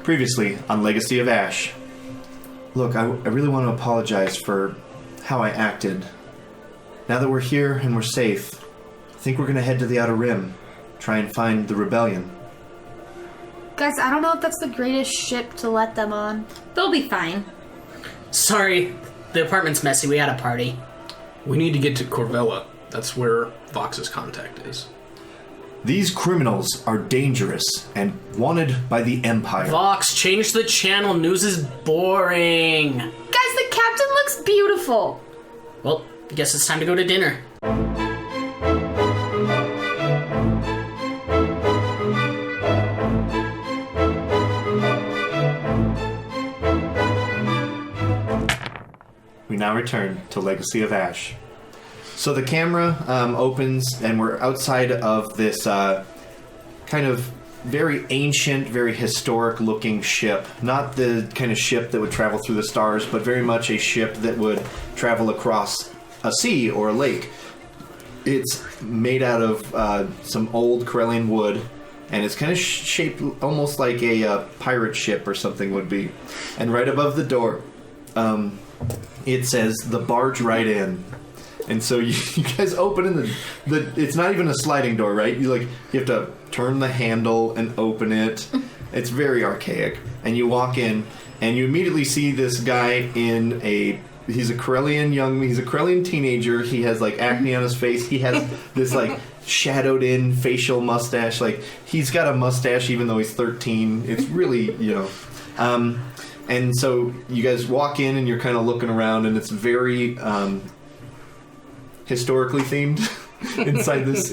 Previously on Legacy of Ash. Look, I really want to apologize for how I acted. Now that we're here and we're safe, I think we're going to head to the Outer Rim, try and find the rebellion. Guys, I don't know if that's the greatest ship to let them on. They'll be fine. Sorry, the apartment's messy. We had a party. We need to get to Corvella. That's where Vox's contact is. These criminals are dangerous and wanted by the Empire. Vox, change the channel. News is boring. Guys, the captain looks beautiful. Well, I guess it's time to go to dinner. We now return to Legacy of Ash. So the camera opens, and we're outside of this kind of very ancient, very historic-looking ship. Not the kind of ship that would travel through the stars, but very much a ship that would travel across a sea or a lake. It's made out of some old Corellian wood, and it's kind of shaped almost like a pirate ship or something would be. And right above the door, it says, "The barge right in." And so you guys open in the it's not even a sliding door, right? You have to turn the handle and open it. It's very archaic. And you walk in and you immediately see this guy he's a Corellian teenager. He has like acne on his face. He has this like shadowed in facial mustache. Like he's got a mustache even though he's 13. It's really, and so you guys walk in and you're kind of looking around and it's very historically themed inside this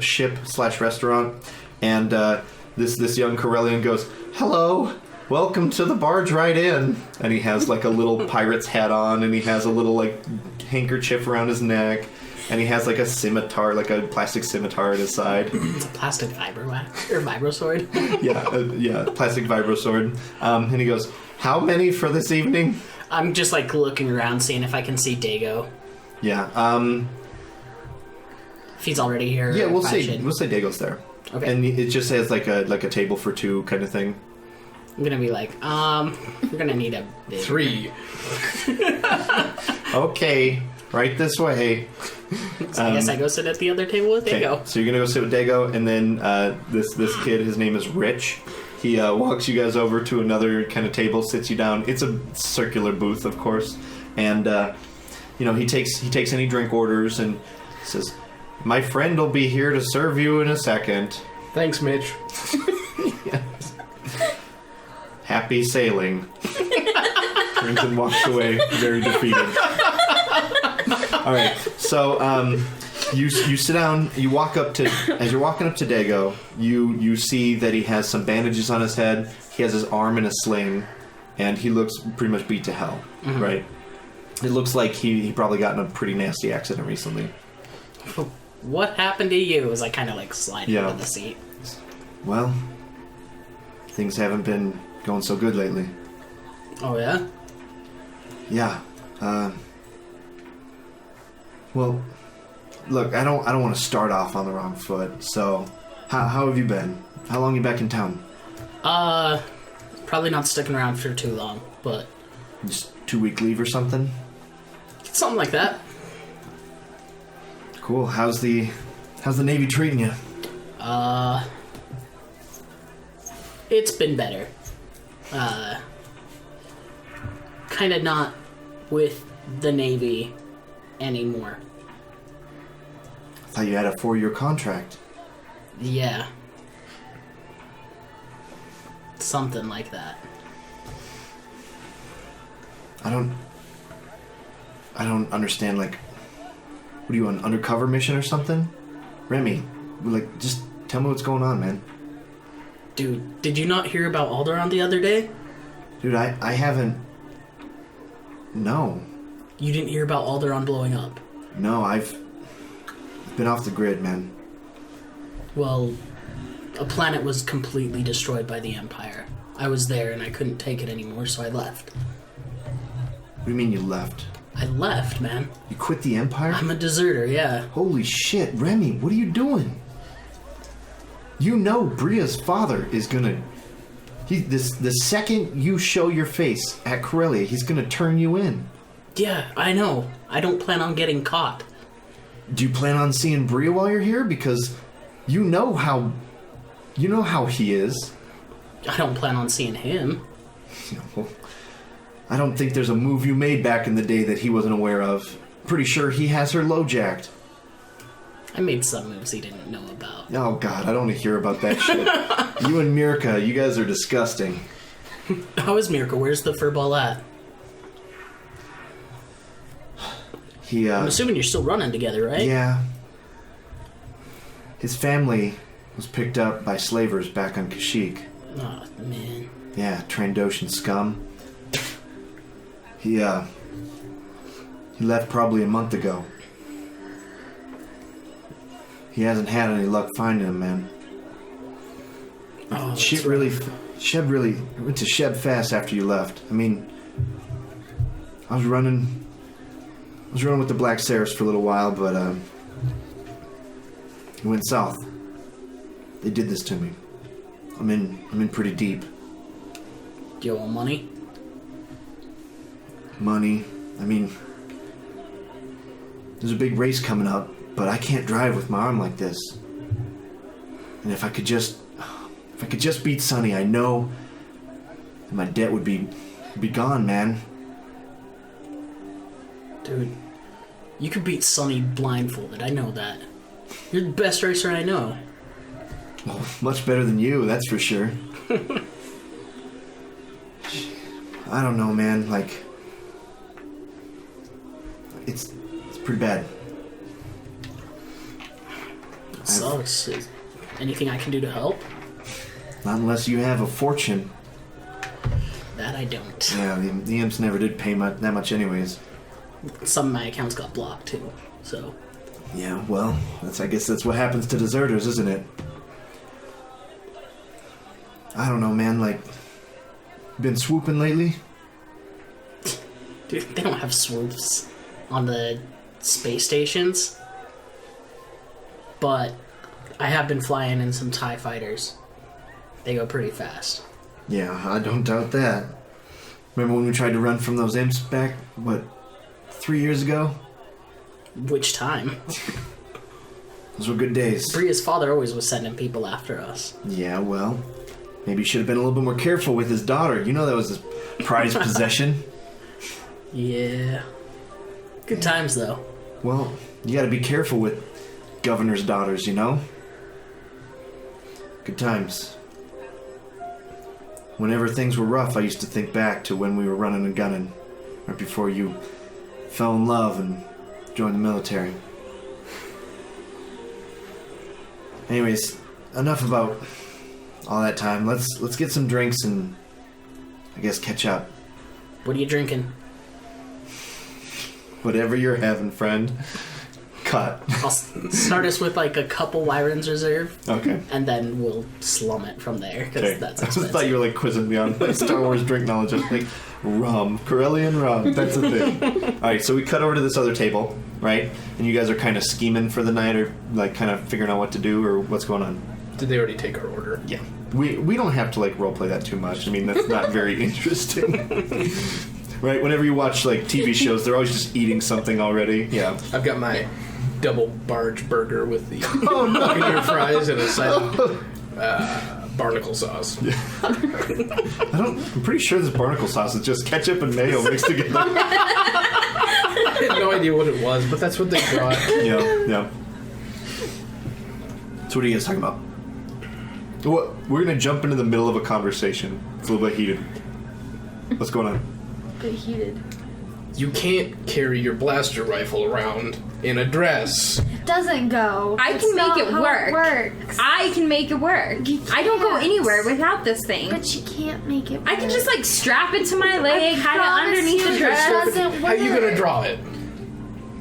ship/restaurant, and this young Corellian goes, "Hello, welcome to the barge right in," and he has like a little pirate's hat on, and he has a little like handkerchief around his neck, and he has like a scimitar, like a plastic scimitar at his side. It's a plastic vibro sword. yeah, plastic vibro sword. And he goes, "How many for this evening?" I'm just like looking around, seeing if I can see Dego. Yeah. If he's already here. Yeah, we'll say Dego's there. Okay. And it just has like a table for two kind of thing. I'm gonna be like, we're gonna need a big 3. Okay, right this way. So I guess I go sit at the other table with Dego. So you're gonna go sit with Dego, and then this kid, his name is Rich. He walks you guys over to another kind of table, sits you down. It's a circular booth, of course, and he takes any drink orders and says, "My friend will be here to serve you in a second." Thanks, Mitch. Yes. Happy sailing. Turns and walks away, very defeated. All right, so you sit down. You walk up to as you're walking up to Dego. You see that he has some bandages on his head. He has his arm in a sling, and he looks pretty much beat to hell. Mm-hmm. Right. It looks like he probably got in a pretty nasty accident recently. What happened to you? As I kind of like slide into the seat. Well, things haven't been going so good lately. Oh yeah? Yeah. Well, look, I don't want to start off on the wrong foot. So, how have you been? How long are you back in town? Probably not sticking around for too long, but just 2-week leave or something. Something like that. Cool. How's the Navy treating you? It's been better. Kind of not with the Navy anymore. I thought you had a 4-year contract. Yeah. Something like that. I don't understand, like, what are you, an undercover mission or something? Remy, like, just tell me what's going on, man. Dude, did you not hear about Alderaan the other day? Dude, I haven't... No. You didn't hear about Alderaan blowing up? No, I've been off the grid, man. Well, a planet was completely destroyed by the Empire. I was there and I couldn't take it anymore, so I left. What do you mean you left? I left, man. You quit the Empire? I'm a deserter, yeah. Holy shit, Remy, what are you doing? You know Bria's father is gonna The second you show your face at Corellia, he's gonna turn you in. Yeah, I know. I don't plan on getting caught. Do you plan on seeing Bria while you're here? Because you know how he is. I don't plan on seeing him. Well, I don't think there's a move you made back in the day that he wasn't aware of. Pretty sure he has her low-jacked. I made some moves he didn't know about. Oh God, I don't want to hear about that shit. You and Mirka, you guys are disgusting. How is Mirka? Where's the furball at? I'm assuming you're still running together, right? Yeah. His family was picked up by slavers back on Kashyyyk. Oh, man. Yeah, Trandoshan scum. He left probably a month ago. He hasn't had any luck finding him, man. Oh, Chev really went to Chev fast after you left. I mean, I was running with the Black Seraphs for a little while, but he went south. They did this to me. I'm in pretty deep. Do you want money? Money. I mean, there's a big race coming up, but I can't drive with my arm like this. And if I could just beat Sonny, I know my debt would be gone, man. Dude, you could beat Sonny blindfolded. I know that. You're the best racer I know. Well, much better than you, that's for sure. I don't know, man. Like, it's pretty bad. It sucks. Anything I can do to help? Not unless you have a fortune. That I don't. Yeah, the imps never did pay that much anyways. Some of my accounts got blocked too, so. Yeah, well, I guess that's what happens to deserters, isn't it? I don't know, man, like, been swooping lately? Dude, they don't have swoops on the space stations. But I have been flying in some TIE fighters. They go pretty fast. Yeah, I don't doubt that. Remember when we tried to run from those imps back, 3 years ago? Which time? Those were good days. Bria's father always was sending people after us. Yeah, well, maybe he should have been a little bit more careful with his daughter. You know that was his prized possession. Yeah. Good times, though. Well, you gotta be careful with governor's daughters, you know? Good times. Whenever things were rough, I used to think back to when we were running and gunning, right before you fell in love and joined the military. Anyways, enough about all that time. Let's get some drinks and I guess catch up. What are you drinking? Whatever you're having, friend. Cut. I'll start us with like a couple Wyron's Reserve. Okay. And then we'll slum it from there, because Okay. that's I just expensive. thought you were like quizzing me on like Star Wars drink knowledge. Just like rum, Corellian rum. That's the thing. All right, so we cut over to this other table, right? And you guys are kind of scheming for the night, or like kind of figuring out what to do, or what's going on. Did they already take our order? Yeah. We don't have to like roleplay that too much. I mean, that's not very interesting. Right? Whenever you watch like TV shows, they're always just eating something already. Yeah. I've got my double barge burger with the Buccaneer fries and a side of barnacle sauce. I'm pretty sure this barnacle sauce is just ketchup and mayo mixed together. I had no idea what it was, but that's what they brought. Yeah. So what are you guys talking about? We're gonna jump into the middle of a conversation. It's a little bit heated. What's going on? Bit heated. You can't carry your blaster rifle around in a dress. It doesn't go. I It's can make not it how work. works. I can make it work. You I don't go can't. anywhere without this thing. But you can't make it work. I can just like strap it to my leg, hide it promise underneath you the it dress. doesn't How are you gonna work. draw it?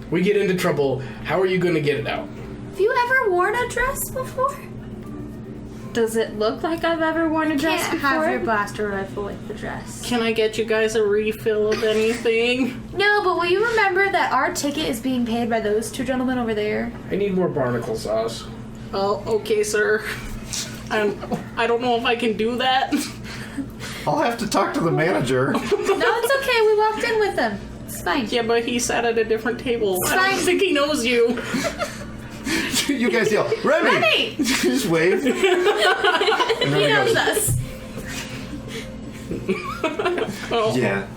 We get into trouble. How are you gonna get it out? Have you ever worn a dress before? Does it look like I've ever worn a dress Can't before? have your blaster rifle with the dress. Can I get you guys a refill of anything? No, but will you remember that our ticket is being paid by those two gentlemen over there? I need more barnacle sauce. Oh, okay, sir. I don't know if I can do that. I'll have to talk to the manager. No, it's okay. We walked in with them. It's fine. Yeah, but he sat at a different table. It's I don't fine. think he knows you. You guys yell, Remy! Remy! Just wave. And He Remy knows goes, us. yeah.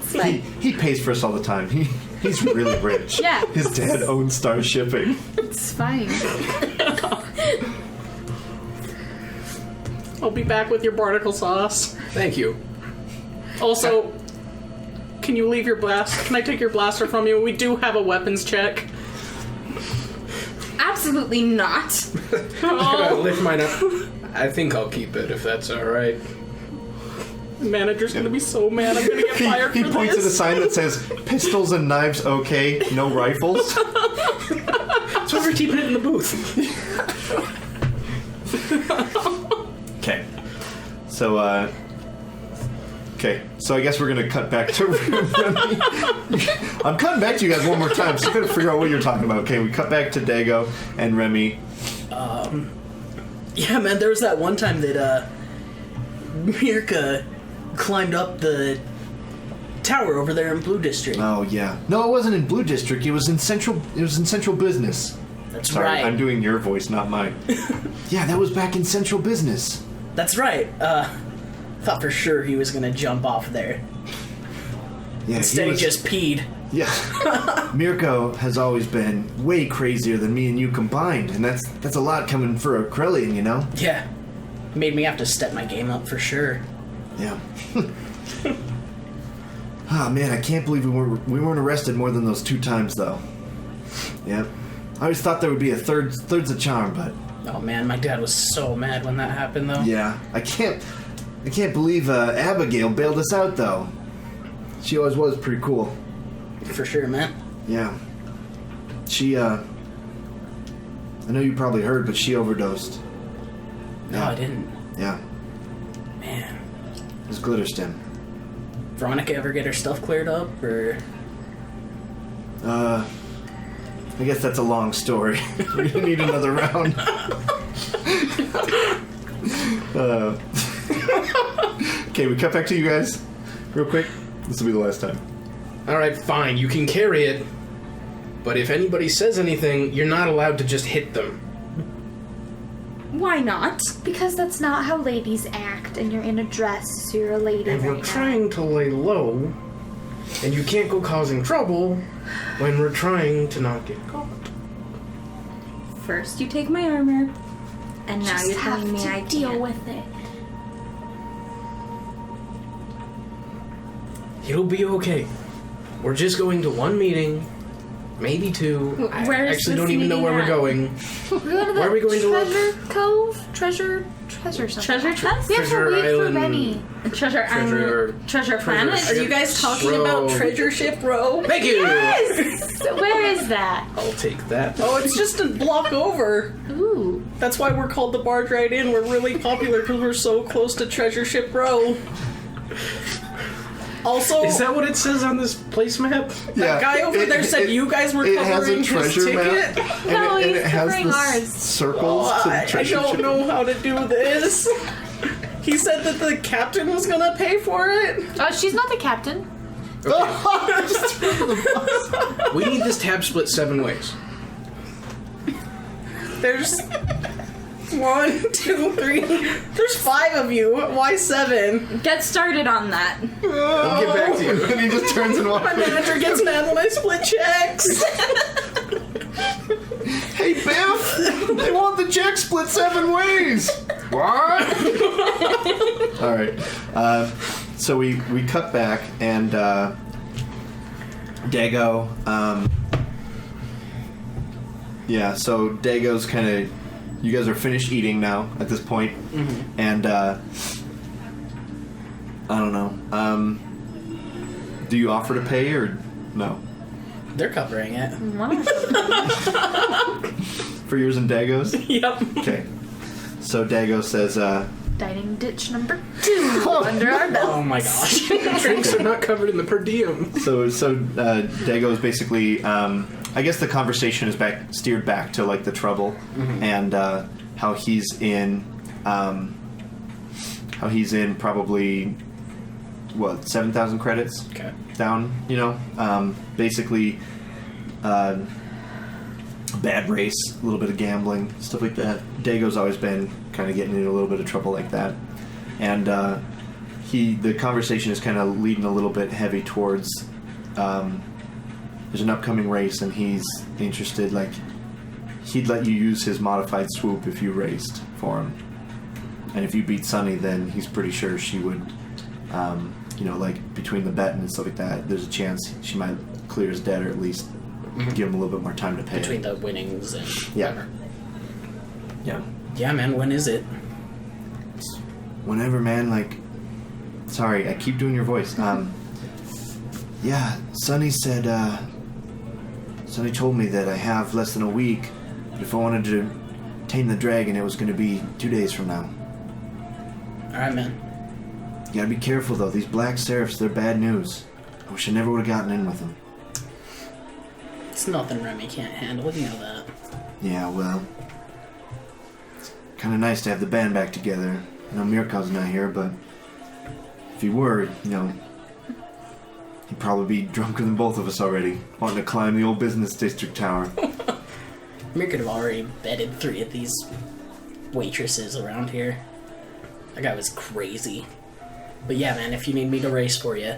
He pays for us all the time. He's really rich. Yeah. His dad owns Star Shipping. It's fine. I'll be back with your barnacle sauce. Thank you. Also, can you leave your blast? Can I take your blaster from you? We do have a weapons check. Absolutely not. I'm gonna lift mine up. I think I'll keep it if that's alright. The manager's gonna be so mad I'm gonna get fired He for points at a this. sign that says, pistols and knives okay, no rifles. That's why we're keeping it in the booth. Okay. So, I guess we're gonna cut back to Remy. I'm cutting back to you guys one more time, so I'm gonna figure out what you're talking about. Okay, we cut back to Dego and Remy. Yeah, man, there was that one time that, Mirka climbed up the tower over there in Blue District. Oh yeah. No, it wasn't in Blue District. It was in Central Business. That's Sorry, right. I'm doing your voice, not mine. Yeah, that was back in Central Business. That's right. Thought for sure he was gonna jump off there. Yeah, Instead, he just peed. Yeah. Mirko has always been way crazier than me and you combined, and that's a lot coming for a Krellian, you know? Yeah. Made me have to step my game up for sure. Yeah. Oh man, I can't believe we weren't arrested more than those 2 times though. Yep. I always thought there would be a third's a charm, but Oh man, my dad was so mad when that happened though. yeah, I can't believe Abigail bailed us out though. She always was pretty cool. For sure, man. Yeah. She I know you probably heard, but she overdosed. No, I didn't. Yeah. Man. It was Glitterstim. Veronica ever get her stuff cleared up, or? I guess that's a long story. We need another round. Okay, we cut back to you guys real quick. This will be the last time. Alright, fine, you can carry it. But if anybody says anything, you're not allowed to just hit them. Why not? Because that's not how ladies act, and you're in a dress, so you're a lady And we're right now. trying to lay low, and you can't go causing trouble when we're trying to not get caught. First you take my armor, and now Just you're have telling me to I deal can't. with it. It'll be okay. We're just going to one meeting, maybe 2. Where I is actually this don't even know where we're meeting going. We're going to the Where are we going to look? treasure cove? Treasure something. Treasure chest? We have to Treasure wait Island. for Remy. Treasure Treasure planet? ship. Are you guys talking Row. about treasure ship row? Thank you! So where is that? I'll take that. Oh, it's just a block over. Ooh. That's why we're called the Barge Right In. We're really popular because we're so close to Treasure Ship Row. Also, Is that what it says on this place map? that guy over there said you guys were It has a covering his treasure ticket. map, and, No, it, and he's it has covering the ours. circles to the I treasure don't ship. know how to do this. He said that the captain was gonna pay for it. She's not the captain. We need this tab split 7 ways. There's 1, 2, 3. There's 5 of you. Why 7? Get started on that. I'll get back to you. And he just turns and My walks. manager gets mad when I split checks. Hey, Biff! They want the check split 7 ways! What? Alright. So we cut back, and Dego, yeah, so Dago's kind of, you guys are finished eating now at this point, and I don't know, do you offer to pay or no? They're covering it. For yours and Dago's? Yep. Okay. So Dego says, Dining ditch number 2 under our belt. Oh my gosh. Drinks are not covered in the per diem. So Dego is basically, I guess the conversation is steered back to like the trouble and how he's in probably what, 7,000 credits Okay. down. You know, basically, a bad race, a little bit of gambling, stuff like that. Dago's always been kind of getting into a little bit of trouble like that, and the conversation is kind of leading a little bit heavy towards. There's an upcoming race, and he's interested. Like, he'd let you use his modified swoop if you raced for him, and if you beat Sunny, then he's pretty sure she would. You know, like between the betting and stuff like that, there's a chance she might clear his debt, or at least give him a little bit more time to pay. Between the winnings and Yeah. whatever. Yeah. Yeah, man. When is it? Whenever, man. Like, sorry, I keep doing your voice. Yeah, Sunny said. Sunny told me that I have less than a week. But if I wanted to tame the dragon, it was going to be 2 days from now. All right, man. You gotta be careful, though. These black seraphs, they're bad news. I wish I never would have gotten in with them. It's nothing Remy can't handle. You know that. Yeah, well, it's kind of nice to have the band back together. I know Mirkov's not here, but if he were, you know, he'd probably be drunker than both of us already, wanting to climb the old business district tower. Mir could have already bedded 3 of these waitresses around here. That guy was crazy. But yeah, man, if you need me to race for you,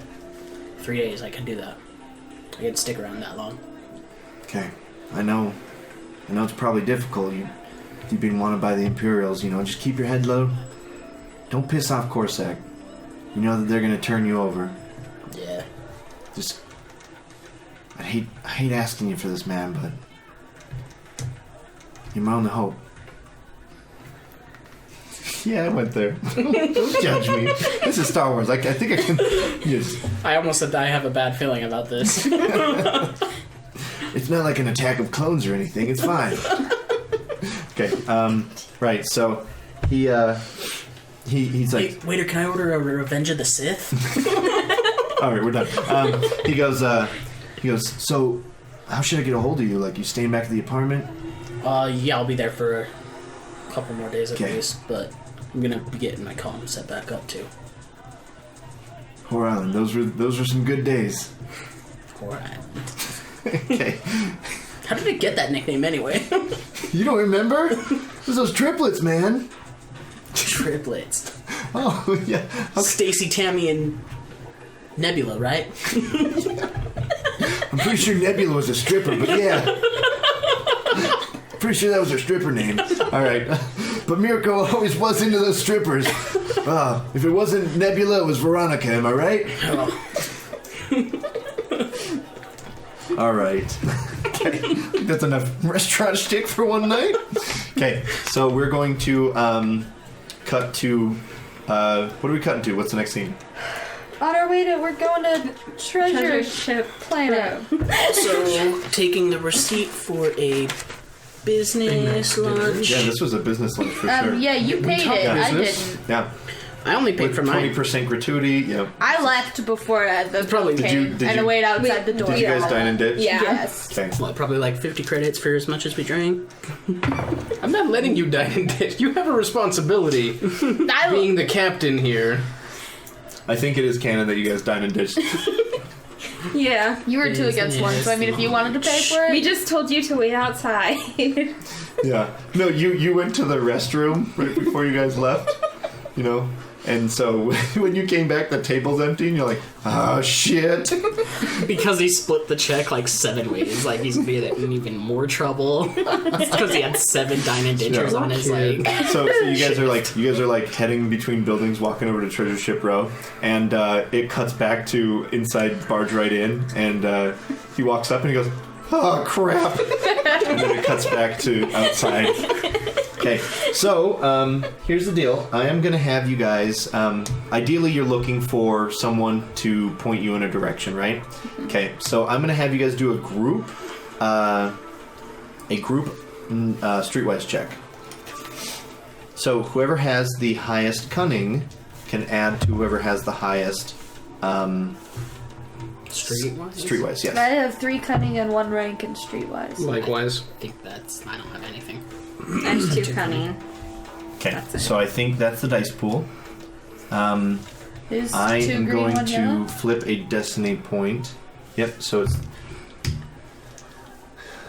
3 days, I can do that. I can stick around that long. Okay, I know it's probably difficult. You've been wanted by the Imperials, you know, just keep your head low. Don't piss off Corsac. You know that they're gonna turn you over. Yeah. Just, I hate asking you for this, man, but you're my only hope. Yeah, I went there. Don't judge me. This is Star Wars. I think I can. Yes. I almost said I have a bad feeling about this. It's not like an attack of clones or anything. It's fine. Okay. Right. So he's like, Hey, waiter, can I order a Revenge of the Sith? all right, we're done. He goes. So, how should I get a hold of you? Like, you staying back at the apartment? Yeah, I'll be there for a couple more days at Okay. least, but I'm gonna be getting my comm set back up too. Whore Island. Those were some good days. Alright. Okay. How did it get that nickname anyway? You don't remember? It was those triplets, man. Triplets. Oh yeah. Stacy, Tammy, and Nebula, right? I'm pretty sure Nebula was a stripper, but yeah. Pretty sure that was her stripper name. All right. But Mirko always was into those strippers. If it wasn't Nebula, it was Veronica, am I right? Oh. All right. Okay. I think that's enough restaurant shtick for one night. Okay. So we're going to cut to... what are we cutting to? What's the next scene? On our way we're going to Treasure Ship Planet. So, taking the receipt for a business lunch. Yeah, this was a business lunch for sure. Yeah, you paid it. I didn't. Yeah. I only paid With for mine. 20% gratuity. Yeah. I left before the Probably- bill did came, you- and I waited outside the door. Did you guys dine and ditch? Yeah. Yes. Okay. What, probably like 50 credits for as much as we drank? I'm not letting you dine and ditch. You have a responsibility. Being the captain here. I think it is canon that you guys dine and ditched. Yeah. You were 2 against 1, so I mean, if you wanted to pay for it, We just told you to wait outside. Yeah. No, you went to the restroom right before you guys left, you know? And so when you came back, the table's empty, and you're like, oh, shit. Because he split the check like 7 ways. Like, he's gonna be in even more trouble. Because he had 7 dine and ditchers on his, like... So you guys are like heading between buildings, walking over to Treasure Ship Row, and it cuts back to inside Barge Right In, and he walks up and he goes, oh, crap. And then it cuts back to outside. Okay, so here's the deal. I am going to have you guys, ideally you're looking for someone to point you in a direction, right? Okay, so I'm going to have you guys do a group streetwise check. So whoever has the highest cunning can add to whoever has the highest streetwise, yes. I have 3 cunning and 1 rank in Streetwise. Likewise. I think I don't have anything. I'm too cunning. Okay, so I think that's the dice pool. Is I 2 am green, going 1 to yellow? flip a destiny point. Yep, so it's...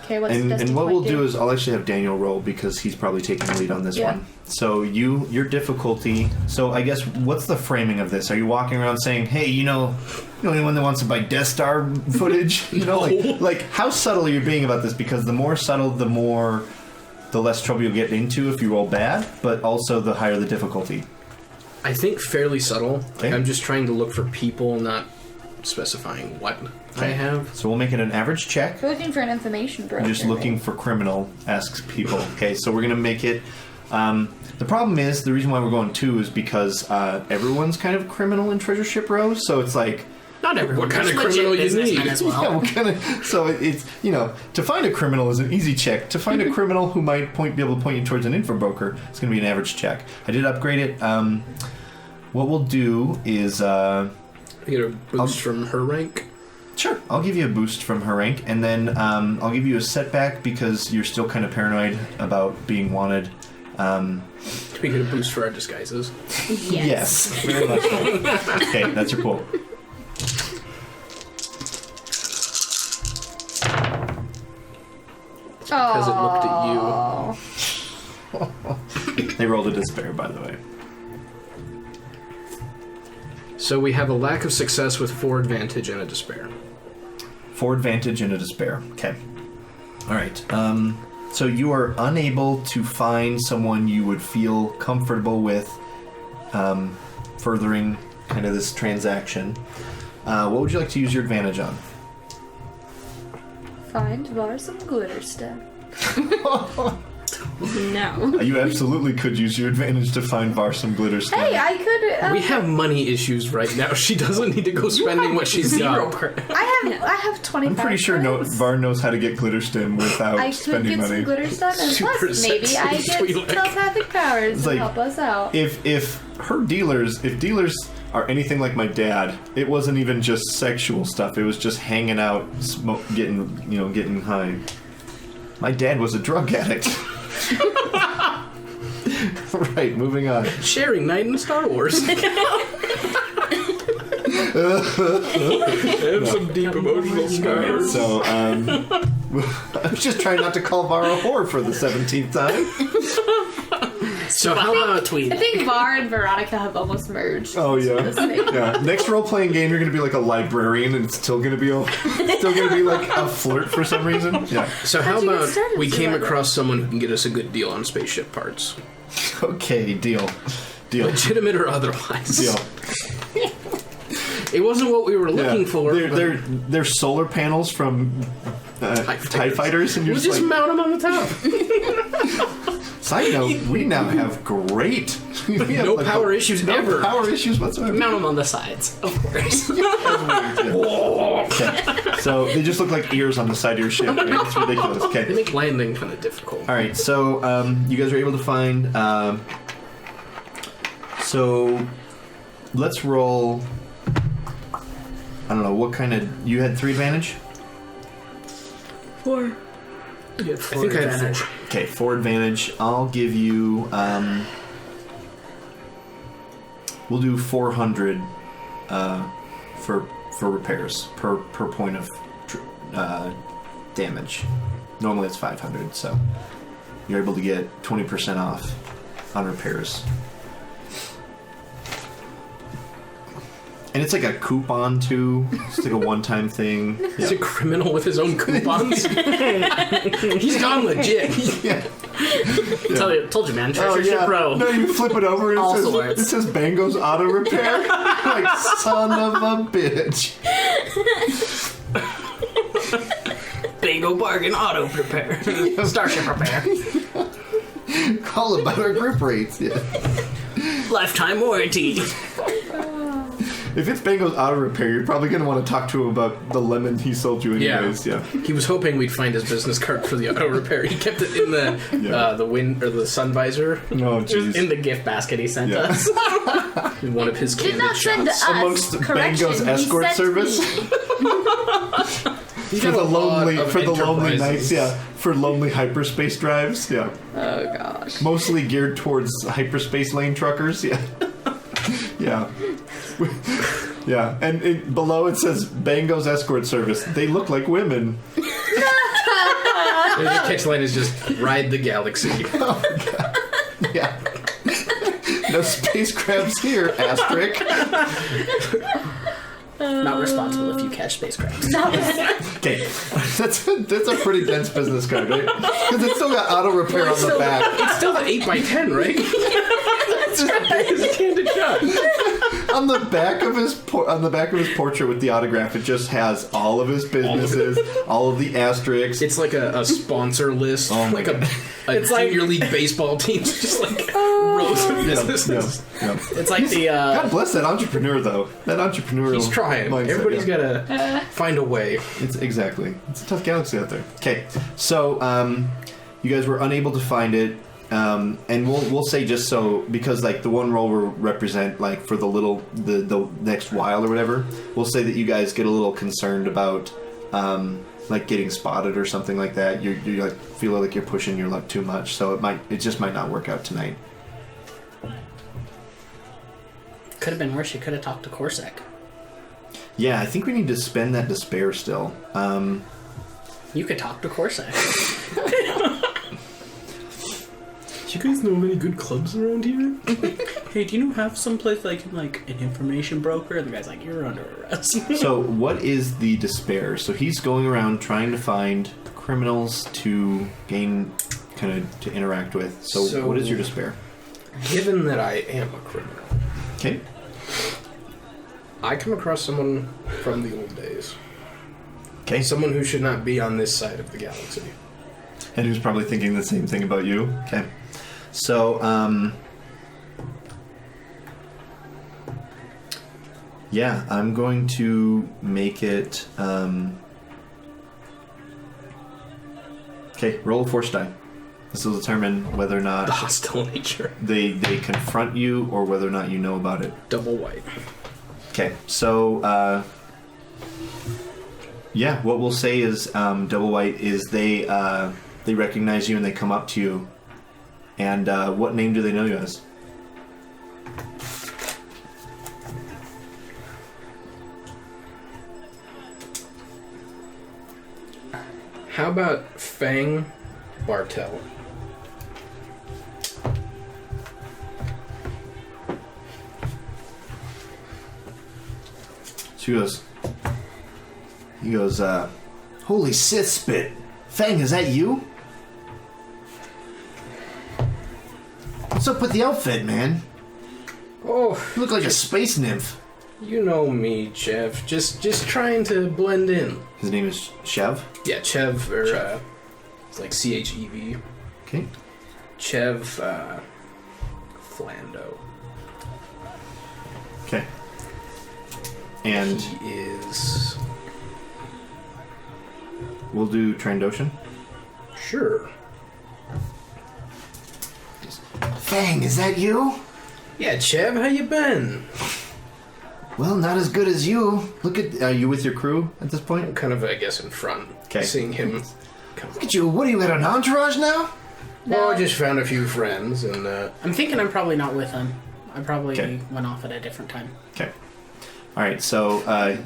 Okay, what's the And destiny what point we'll do is I'll actually have Daniel roll because he's probably taking the lead on this Yeah. one. So your difficulty... So I guess, what's the framing of this? Are you walking around saying, hey, you know anyone that wants to buy Death Star footage? You know, like how subtle are you being about this? Because the more subtle, the less trouble you'll get into if you roll bad, but also the higher the difficulty. I think fairly subtle. Like Okay. I'm just trying to look for people, not specifying what I have. So we'll make it an average check. We're looking for an information broker. I'm just looking for criminal, asks people. Okay, so we're going to make it... the problem is, the reason why we're going 2 is because everyone's kind of criminal in Treasure Ship Row, so it's like... Not everyone. What kind of There's legit criminal you businessmen need? as well. Yeah, what kind of... So it's, to find a criminal is an easy check. To find a criminal who might be able to point you towards an info broker, it's going to be an average check. I did upgrade it. What we'll do is... I get a boost from her rank. Sure, I'll give you a boost from her rank, and then I'll give you a setback because you're still kind of paranoid about being wanted. We get a boost for our disguises. Yes, very much so. Okay, that's your pool. Because it looked at you. They rolled a despair, by the way. So we have a lack of success with 4 advantage and a despair. 4 advantage and a despair. Okay. All right. So you are unable to find someone you would feel comfortable with furthering kind of this transaction. What would you like to use your advantage on? Find Var some glitter stuff. No. You absolutely could use your advantage to find Var some glitter stuff. Hey, I could. We have money issues right now. She doesn't need to go spending what she's got. I have 25. I'm pretty sure Var knows how to get glitter stem without I could spending get some money. glitter stuff, and Super plus maybe sexy I get Twi'lek. telepathic powers It's to like- help us out. If dealers are anything like my dad, it wasn't even just sexual stuff. It was just hanging out, getting high. My dad was a drug addict. Right, moving on. Sharing night in Star Wars. I have some deep emotional scars. So, I was just trying not to call Var a whore for the 17th time. So how about I think Var and Veronica have almost merged. Oh yeah. This thing. Yeah. Next role-playing game, you're gonna be like a librarian, and it's still gonna be like a flirt for some reason. Yeah. So how How'd you get about started we with came that? across someone who can get us a good deal on spaceship parts, Okay. Deal. legitimate or otherwise. Deal. It wasn't what we were looking for. but They're solar panels from TIE fighters, and you're we'll just just like. mount them on the top. Side note: we now have great. We have No like power issues no ever. Power issues whatsoever. Mount them on the sides, of course. Okay. So they just look like ears on the side of your ship. Right? It's ridiculous. They Okay. make landing kind of difficult. All right. So you guys are able to find. So let's roll. I don't know what kind of. You had 3 advantage. 4. I think I had 4. Okay, 4 advantage. I'll give you. We'll do 400 for repairs per point of damage. Normally it's 500, so you're able to get 20% off on repairs. And it's like a coupon too. It's like a one-time thing. He's a criminal with his own coupons. He's gone legit. Yeah. Told you, man. Treasure Ship Row. No, you flip it over and All it sorts. says Bango's Auto Repair. Like, son of a bitch. Bingo bargain auto repair. Starship repair. All about our group rates. Yeah. Lifetime warranty. If it's Bango's Auto Repair, you're probably going to want to talk to him about the lemon he sold you anyways. Yeah. He was hoping we'd find his business card for the auto repair. He kept it in the wind or the sun visor Oh, It was jeez. in the gift basket he sent Yeah. us. in one of his Did candid not send shots. us. Amongst Correction, Bango's he escort sent service. me. He's For got the a lot lonely, of for the lonely enterprises. nights, yeah. For lonely hyperspace drives, yeah. Oh gosh. Mostly geared towards hyperspace lane truckers, yeah. Yeah. Yeah, and below it says Bango's escort service. They look like women. The catchline is just ride the galaxy. Oh, God. Yeah. No space crabs here, asterisk. Not responsible if you catch space crabs. Okay, that's a pretty dense business card, right? Because it's still got auto repair on the back. It's still the 8x10, right? That's right. It's a candid shot. On the back of his portrait with the autograph, it just has all of his businesses, all of the asterisks. It's like a sponsor list, like a It's like- junior league baseball team, just like rows of businesses. Yeah. It's like the God bless that entrepreneur, though. That entrepreneurial. He's trying. mindset, Everybody's yeah. gotta find a way. It's a tough galaxy out there. Okay, so you guys were unable to find it, and we'll say just so because like the one roll will represent like for the next while or whatever. We'll say that you guys get a little concerned about like getting spotted or something like that. You like feel like you're pushing your luck too much, so it just might not work out tonight. could have been worse. You could have talked to Corsac. Yeah, I think we need to spend that despair still. You could talk to Corsac. Do you guys know of any good clubs around here? Hey, do you have someplace like an information broker? And the guy's like, you're under arrest. So what is the despair? So he's going around trying to find criminals to gain, kind of to interact with. So what is your despair? Given that I am a criminal, Okay. I come across someone from the old days. Okay. Someone who should not be on this side of the galaxy. And who's probably thinking the same thing about you. Okay. So, yeah, I'm going to make it, okay, roll a force die. This will determine whether or not The hostile nature. they confront you or whether or not you know about it. Double white. Okay, so, yeah, what we'll say is, double white is they recognize you and they come up to you. And what name do they know you as? How about Fang Bartel? So he goes, holy Sith spit. Fang, is that you? What's up with the outfit, man? Oh, You look like a space nymph. you know me, Chev. Just trying to blend in. His name is Chev. Yeah, Chev, or it's like Chev. Okay. Chev Flando. Okay. And He is we'll do Trandoshan. sure. Fang, is that you? Yeah, Chev, how you been? Well, not as good as you. Look at, are you with your crew at this I'm point? kind of, I guess, in front. 'Kay. Seeing him come. Look at you. What, are you at an entourage now? Well, I just found a few friends, and I'm thinking I'm probably not with him. I probably Okay. went off at a different time. Okay. All right, so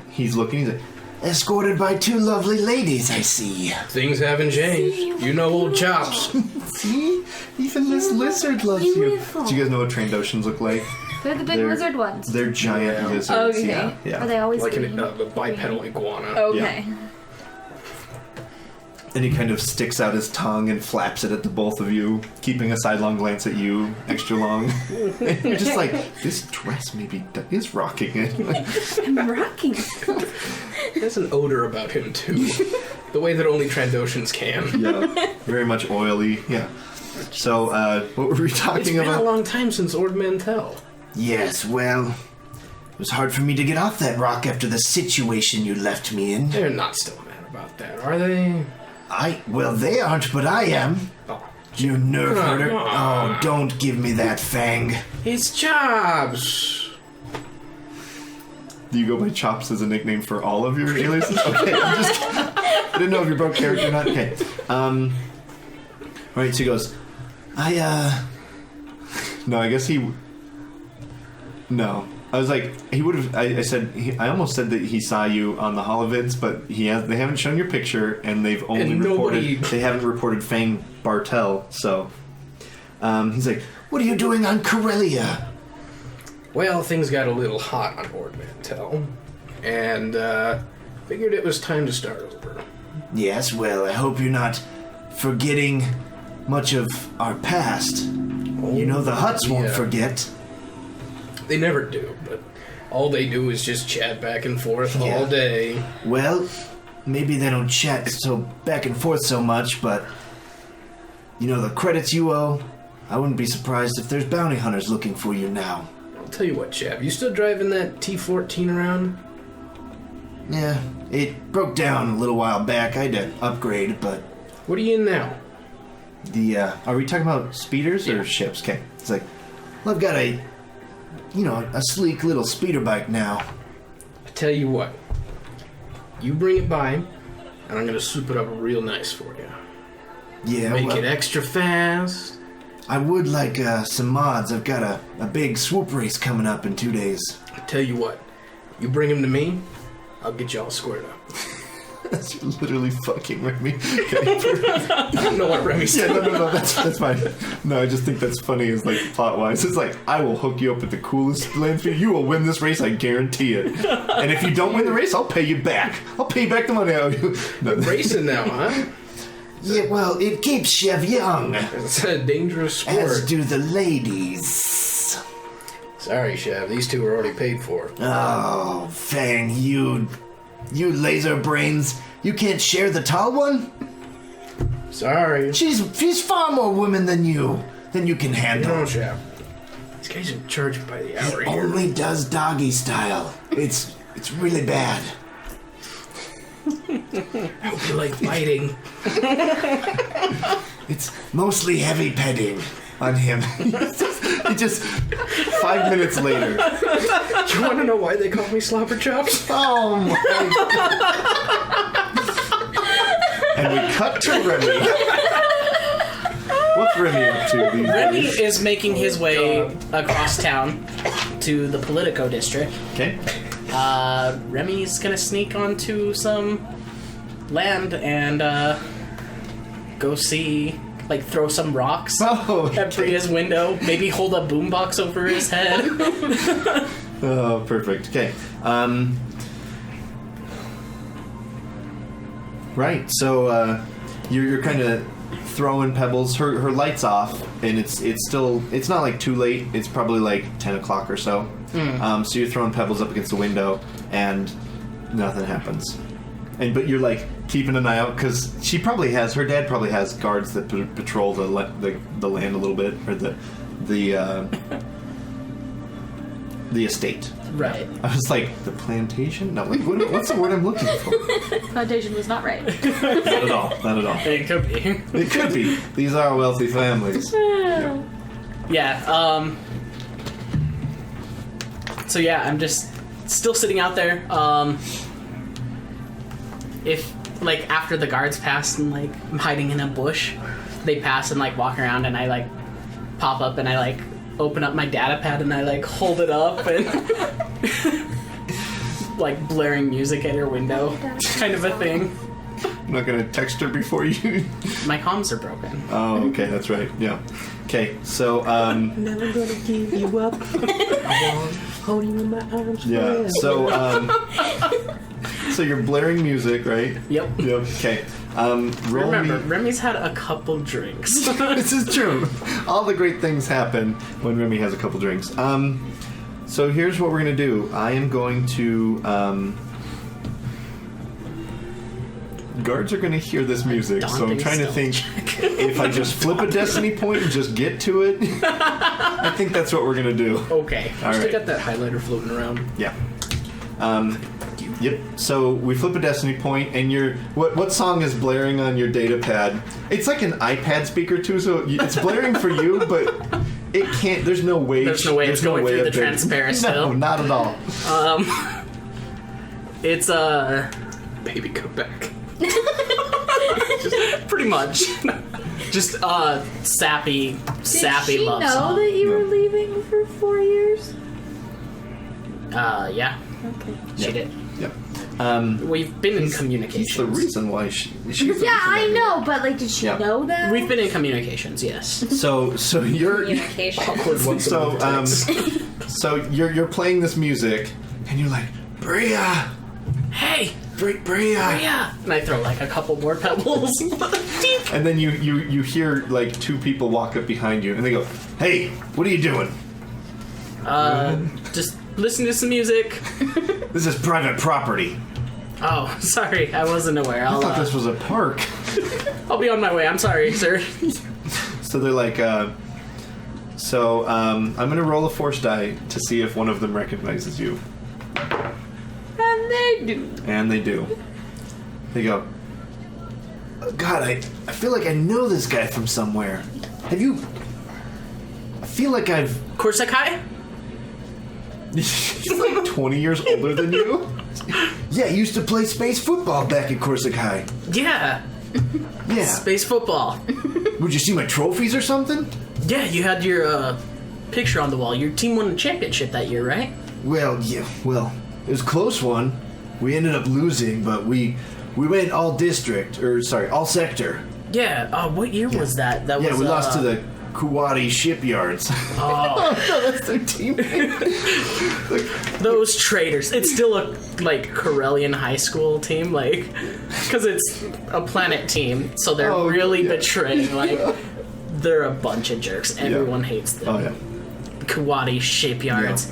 he's looking. He's like, escorted by two lovely ladies, I see. things haven't changed. You know old Chops. See? Even this lizard loves you. Beautiful. Do you guys know what Trandoshans look like? They're the big lizard ones. They're giant Yeah. lizards. Okay. Yeah. Are Yeah. they always Like green? a bipedal iguana. Okay. And he kind of sticks out his tongue and flaps it at the both of you, keeping a sidelong glance at you, extra long. And you're just like, this dress maybe is rocking it. I'm rocking. There's an odor about him, too. The way that only Trandoshans can. Yeah. Very much oily. Yeah. So, what were we It's talking been a about? long time since Ord Mantell. Yes, well, it was hard for me to get off that rock after the situation you left me in. They're not still mad about that, are they? Well, they aren't, but I am. Oh. You nerve herder. Come on. Oh, don't give me that, Fang. It's Chops! Do you go by Chops as a nickname for all of your aliases? Okay, I'm just I didn't know if you broke character or not. Okay. Alright, so he goes, no, I guess he... No. I was like, he would have. I almost said that he saw you on the holovids, but they haven't shown your picture, and they've only they haven't reported Fang Bartel. So he's like, what are you doing on Corellia? Well, things got a little hot on board Mantel, and figured it was time to start over. Yes, well, I hope you're not forgetting much of our past. You know the Hutts won't forget. They never do, but all they do is just chat back and forth all day. Well, maybe they don't chat so back and forth so much, but you know the credits you owe. I wouldn't be surprised if there's bounty hunters looking for you now. I'll tell you what, Chev, you still driving that T-14 around? Yeah, it broke down a little while back. I had to upgrade, but... What are you in now? Are we talking about speeders or ships? Okay, it's like, well, I've got a sleek little speeder bike now. I tell you what, you bring it by, and I'm gonna soup it up real nice for you. Yeah, Make it extra fast. I would like some mods. I've got a big swoop race coming up in 2 days. I tell you what, you bring him to me, I'll get you all squared up. That's literally fucking Remy. Okay. I don't know what Remy's Yeah, no, that's fine. No, I just think that's funny as like plot-wise. It's like, I will hook you up with the coolest land speed. You will win this race, I guarantee it. And if you don't win the race, I'll pay you back. I'll pay you back the money I owe you. No. Racing now, huh? Yeah, well, it keeps Chev young. It's a dangerous sport. As do the ladies. Sorry, Chev. These two are already paid for. Oh, Fang, you laser brains. You can't share the tall one? Sorry. She's far more women than you can handle. No, Chev. These guys are charged by the hour here. Only does doggy style. It's really bad. I hope you like fighting. It's mostly heavy petting on him. It just 5 minutes later. You want to know why they call me Slobber Chops? Oh my God. And we cut to Remy. What's Remy up to these Remy days? is making his way across town to the Politico district. Okay. Remy's gonna sneak onto some land and go see, like, throw some rocks at Priya's window. Maybe hold a boombox over his head. Oh, perfect. Okay. Right. So you're kind of throwing pebbles. Her light's off, and it's not like too late. It's probably like 10 o'clock or so. So you're throwing pebbles up against the window, and nothing happens. But you're like keeping an eye out because her dad probably has guards that patrol the land a little bit, or the estate. Right. I was like, the plantation? No, like what's the word I'm looking for? Plantation was not right. Not at all. Not at all. It could be. It could be. These are wealthy families. Yeah. So yeah, I'm just still sitting out there. If, like, after the guards pass and, like, I'm hiding in a bush, they pass and, like, walk around, and I, like, pop up and I, like, open up my data pad and I, like, hold it up and like blaring music at her window kind of a thing. I'm not gonna text her before you. My comms are broken. Oh, okay, that's right. Yeah. Okay, so Never gonna give you up. I want hold you in my arms. yeah. So you're blaring music, right? Yep. Okay. Roll Remember, me. Remy's had a couple drinks. This is true. All the great things happen when Remy has a couple drinks. So here's what we're gonna do. I am going to. Guards are gonna hear this music, so I'm trying to think if I just flip a destiny point and just get to it. I think that's what we're gonna do. Okay. All Still right. got that highlighter floating around. Yeah. Yep. So we flip a destiny point, and what song is blaring on your data pad? It's like an iPad speaker too, so it's blaring for you, but it can't. There's no way. There's no way it's going through the transparent No, still. not at all. It's Baby, come back. just pretty much just sappy Did she love know song. that you were leaving for 4 years? Yeah. Okay. She did. Yep. We've been in He's the communications. reason why she's the Yeah, reason I why- know, but like, did she Yeah. know that? We've been in communications, yes. So you're Communication. Awkward once in a so while. so you're playing this music and you're like, Bria, Hey, Bria, yeah. And I throw like a couple more pebbles. and then you hear like two people walk up behind you and they go, hey, what are you doing? Just listen to some music. This is private property. Oh, sorry, I wasn't aware. I thought this was a park. I'll be on my way. I'm sorry, sir. So they're like, I'm gonna roll a force die to see if one of them recognizes you. And they do. And they do. They go, God, I feel like I know this guy from somewhere. Have you... I feel like I've... Korsakai? He's like 20 years older than you? Yeah, he used to play space football back at Corsic High. Yeah. Yeah. Space football. Would you see my trophies or something? Yeah, you had your picture on the wall. Your team won the championship that year, right? Well, yeah, well, it was a close one. We ended up losing, but we went all district, or sorry, all sector. Yeah. What year was that? That was. Yeah, we lost to the Kuwati shipyards. Oh, No, that's their team. those traitors. It's still a like Corellian high school team, like, because it's a planet team, so they're Oh, really yeah. betraying. Like, they're a bunch of jerks. Everyone hates them. Oh, yeah. Kuwati shipyards.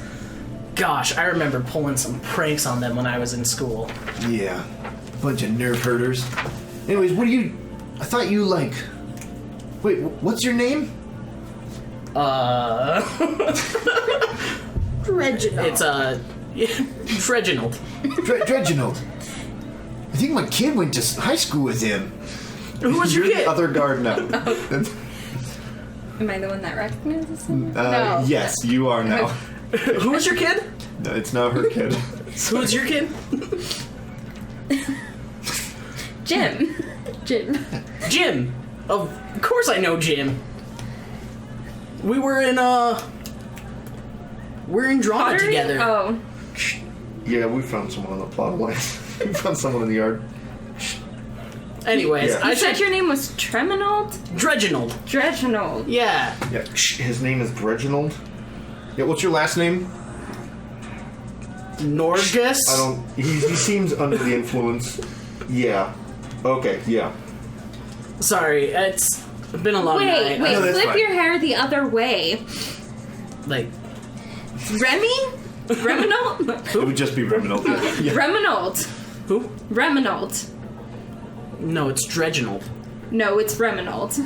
Gosh, I remember pulling some pranks on them when I was in school. Yeah. Bunch of nerve herders. Anyways, what do you... I thought you, like... Wait, what's your name? Reginald. It's Reginald. Reginald. I think my kid went to high school with him. Who was your You're kid? the other guard now. Am I the one that recognizes him? Yes, you are now. Who was your kid? No, it's not her kid. Who was your kid? Jim. Jim. Of course I know Jim. We were in we're in drama Pottery? together. Oh. Yeah, we found someone on the plot line. We found someone in the yard. Anyways, Yeah. I You said said your name was Treminold? Reginald. Dreginald. Yeah. Yeah, his name is Reginald. Yeah, what's your last name? Norgus. I don't... He seems under the influence. Yeah. Okay, yeah. Sorry, it's been a long night. No, that's flip fine. your hair the other way. Like, Remy? Reminold? It would just be Reginald. Yeah. Reminold. who? Reminold. No, it's Reginald. No, it's Reminold.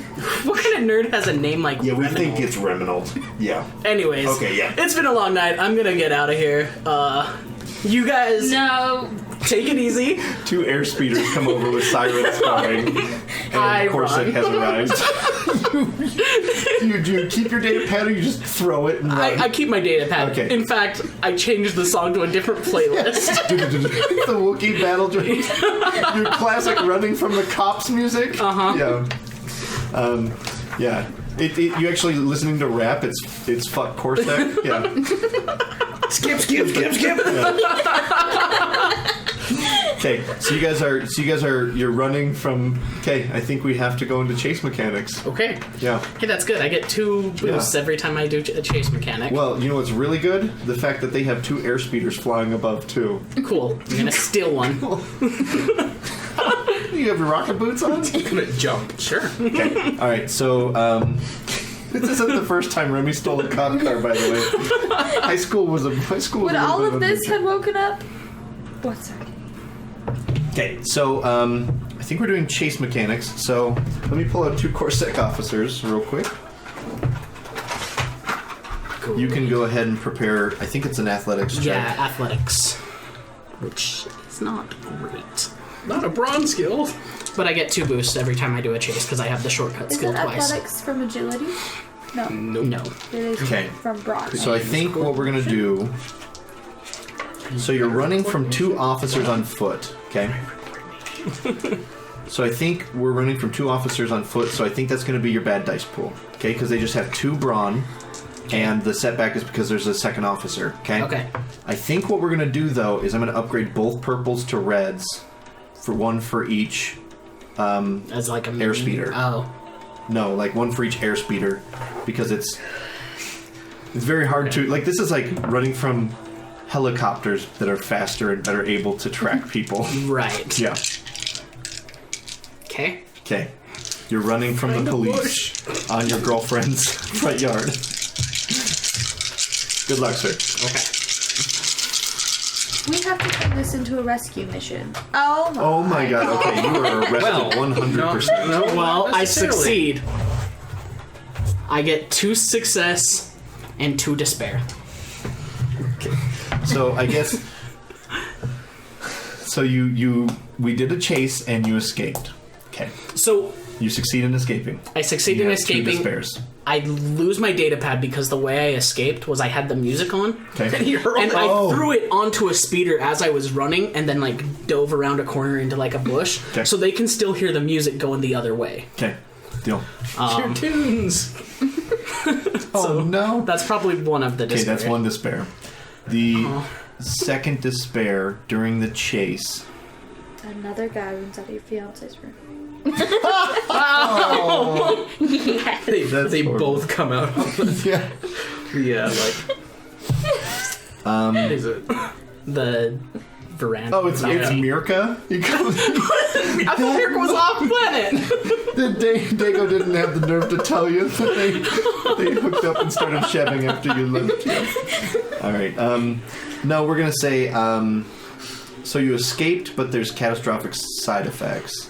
What kind of nerd has a name like Yeah, we Reginald? think it's Reginald. Yeah. Anyways. Okay, yeah. It's been a long night. I'm gonna get out of here. You guys No. take it easy. Two air speeders come over with sirens going, I and Corsic run. has arrived. Do you keep your data pad or you just throw it and run? I keep my data pad. Okay. In fact, I changed the song to a different playlist. The Wookiee battle drums. Your classic running from the cops music. Uh-huh. Yeah. Yeah. You actually listening to rap? It's fuck Corsic. Yeah. Skip. Okay. So you guys are you're running from. Okay. I think we have to go into chase mechanics. Okay. Yeah. Hey, that's good. I get 2 boosts Yeah. every time I do a chase mechanic. Well, you know what's really good? The fact that they have 2 air speeders flying above too. Cool. I'm gonna steal one. You have your rocket boots on? I'm gonna jump. Sure. Okay. All right. So this isn't the first time Remy stole a cop car, by the way. High school was a Would little all bit of a this big- have woken up? What's that? Okay. So I think we're doing chase mechanics. So let me pull out 2 Corsic officers real quick. Cool. You can go ahead and prepare. I think it's an athletics check. Yeah, athletics. Which is not great. Not a bronze skill. But I get 2 boosts every time I do a chase because I have the shortcut Is skill it twice. athletics from agility? No. No. It is Okay. from bronze. So I think what we're gonna do. So you're running from 2 officers on foot. Okay. So I think we're running from 2 officers on foot. So I think that's going to be your bad dice pool. Okay, because they just have 2 brawn and the setback is because there's a second officer. Okay. Okay. I think what we're gonna do though is I'm gonna upgrade both purples to reds, for one for each. As like a airspeeder. Oh. No, like one for each airspeeder, because it's very hard to like. This is like running from helicopters that are faster and better able to track people. Right. Yeah. Okay. Okay. You're running from the police on your girlfriend's front yard. Good luck, sir. Okay. We have to turn this into a rescue mission. Oh my. Oh my god. Okay, you are arrested Well, 100%. No, Well, not I necessarily. succeed. I get 2 success and 2 despair. So I guess. So we did a chase and you escaped. Okay. So You succeed in escaping. I succeed You in have 2 escaping. despairs. I lose my data pad because the way I escaped was I had the music on. Okay. And I Oh. threw it onto a speeder as I was running and then like dove around a corner into like a bush. Okay. So they can still hear the music going the other way. Okay. Deal. Your tunes. Oh no. That's probably one of the Okay, despair. that's one despair. The second despair during the chase. Another guy runs out of your fiance's room. They both come out of Yeah. is it? The veranda. Oh, it's Mirka. You come. I thought Mirka was off planet. Dego didn't have the nerve to tell you that they hooked up and started cheving after you left. Yeah. All right. No, we're gonna say. So you escaped, but there's catastrophic side effects.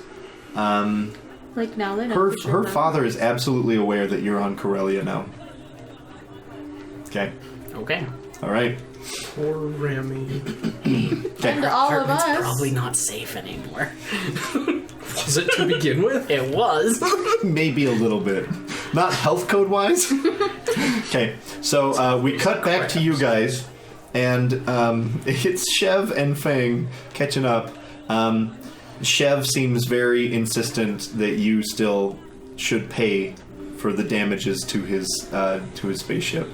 Like now they know. Her father is absolutely aware that you're on Corellia now. Okay. Okay. All right. Poor Remy. And all of Apartment's us. probably not safe anymore. Was it to begin with? It was. Maybe a little bit. Not health code wise. Okay. So we cut back to you guys, and it's Chev and Fang catching up. Chev seems very insistent that you still should pay for the damages to his spaceship.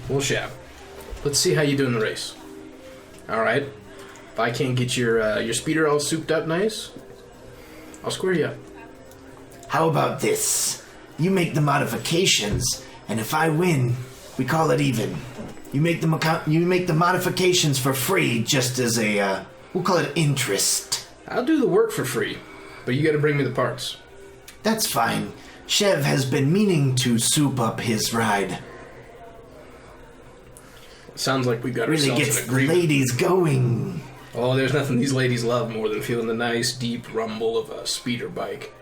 Well, Chev, let's see how you do in the race. All right. If I can't get your speeder all souped up nice, I'll square you up. How about this? You make the modifications, and if I win, we call it even. You make the modifications for free, just as a we'll call it interest. I'll do the work for free, but you got to bring me the parts. That's fine. Chev has been meaning to soup up his ride. Sounds like we got Really ourselves gets an the agreement. ladies going. Oh, there's nothing these ladies love more than feeling the nice, deep rumble of a speeder bike.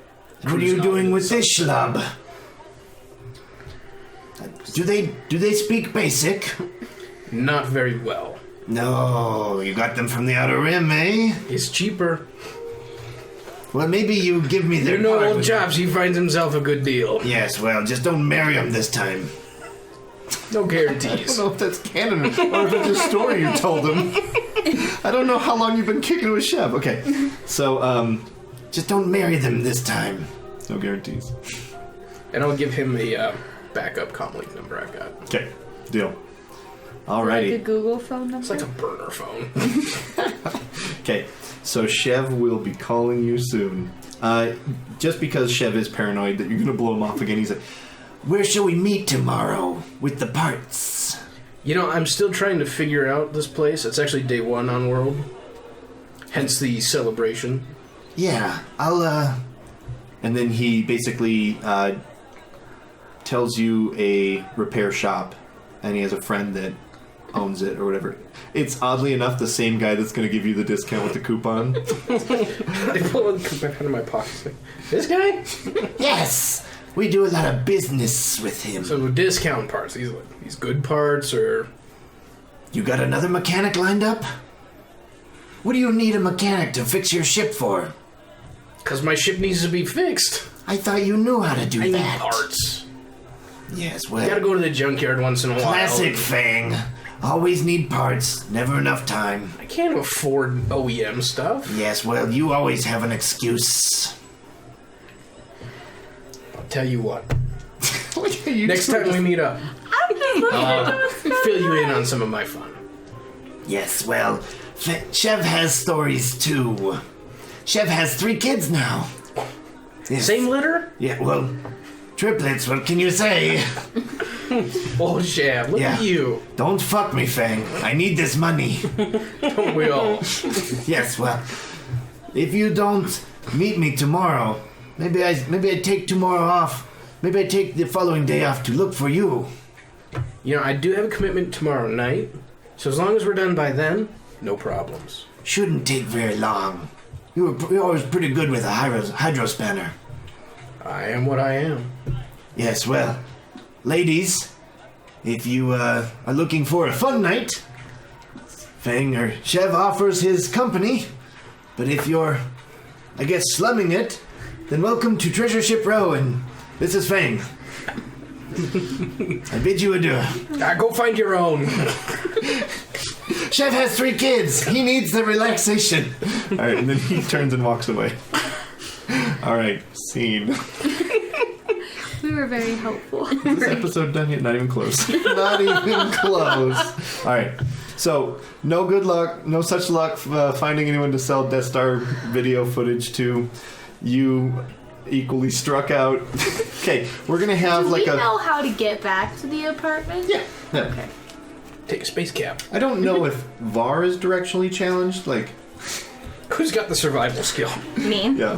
What are you Cruising doing on with the this sunset. schlub? Do they speak basic? Not very well. No, you got them from the Outer Rim, eh? It's cheaper. Well, maybe you give me their You know, part old with- Jobs, he finds himself a good deal. Yes, well, just don't marry him this time. No I guarantees. don't know if that's canon or if it's a story you told him. I don't know how long you've been kicking with Chev. Okay. So, Just don't marry them this time. no guarantees. And I'll give him a backup comlink number I've got. Okay. Deal. Like a Alrighty. Google phone number. It's like a burner phone. Okay. So Chev will be calling you soon. Just because Chev is paranoid that you're going to blow him off again, he's like, Where shall we meet tomorrow with the parts? You know, I'm still trying to figure out this place. It's actually day 1 on World. Hence the celebration. Yeah, and then he basically tells you a repair shop, and he has a friend that owns it or whatever. It's oddly enough the same guy that's going to give you the discount with the coupon. I pull the coupon out of my pocket. Like, this guy? Yes! We do a lot of business with him. So discount parts. These good parts, or You got another mechanic lined up? What do you need a mechanic to fix your ship for? because my ship needs to be fixed. I thought you knew how to do I need that. parts. Yes, You gotta well, go to the junkyard once in a while. classic Fang. Always need parts, never enough time. I can't afford OEM stuff. Yes, well, you always have an excuse. I'll tell you what. Look at you Next two. time we meet up, Fill you in on some of my fun. Yes, well, Chev has stories too. Chev has 3 kids now. Yes. Same litter? Yeah, well, triplets, what can you say? Oh, Chev, look at you. Don't fuck me, Fang. I need this money. Don't we all? Yes, well, if you don't meet me tomorrow, maybe I take tomorrow off. Maybe I take the following day off to look for you. You know, I do have a commitment tomorrow night, so as long as we're done by then, no problems. Shouldn't take very long. You're always pretty good with a hydro spanner. I am what I am. Yes, well, ladies, if you are looking for a fun night, Fang or Chev offers his company. But if you're, I guess, slumming it, then welcome to Treasure Ship Row, and this is Fang. I bid you adieu. Go find your own. Chev has 3 kids. He needs the relaxation. All right, and then he turns and walks away. All right, scene. We were very helpful. Is this episode done yet? Not even close. Not even close. All right. So, no good luck, no such luck finding anyone to sell Death Star video footage to. You equally struck out. Okay, we're gonna have Do like we a. know how to get back to the apartment? Yeah. Okay. Take a space cap. I don't know if Var is directionally challenged. Like, Who's got the survival skill? Me. yeah.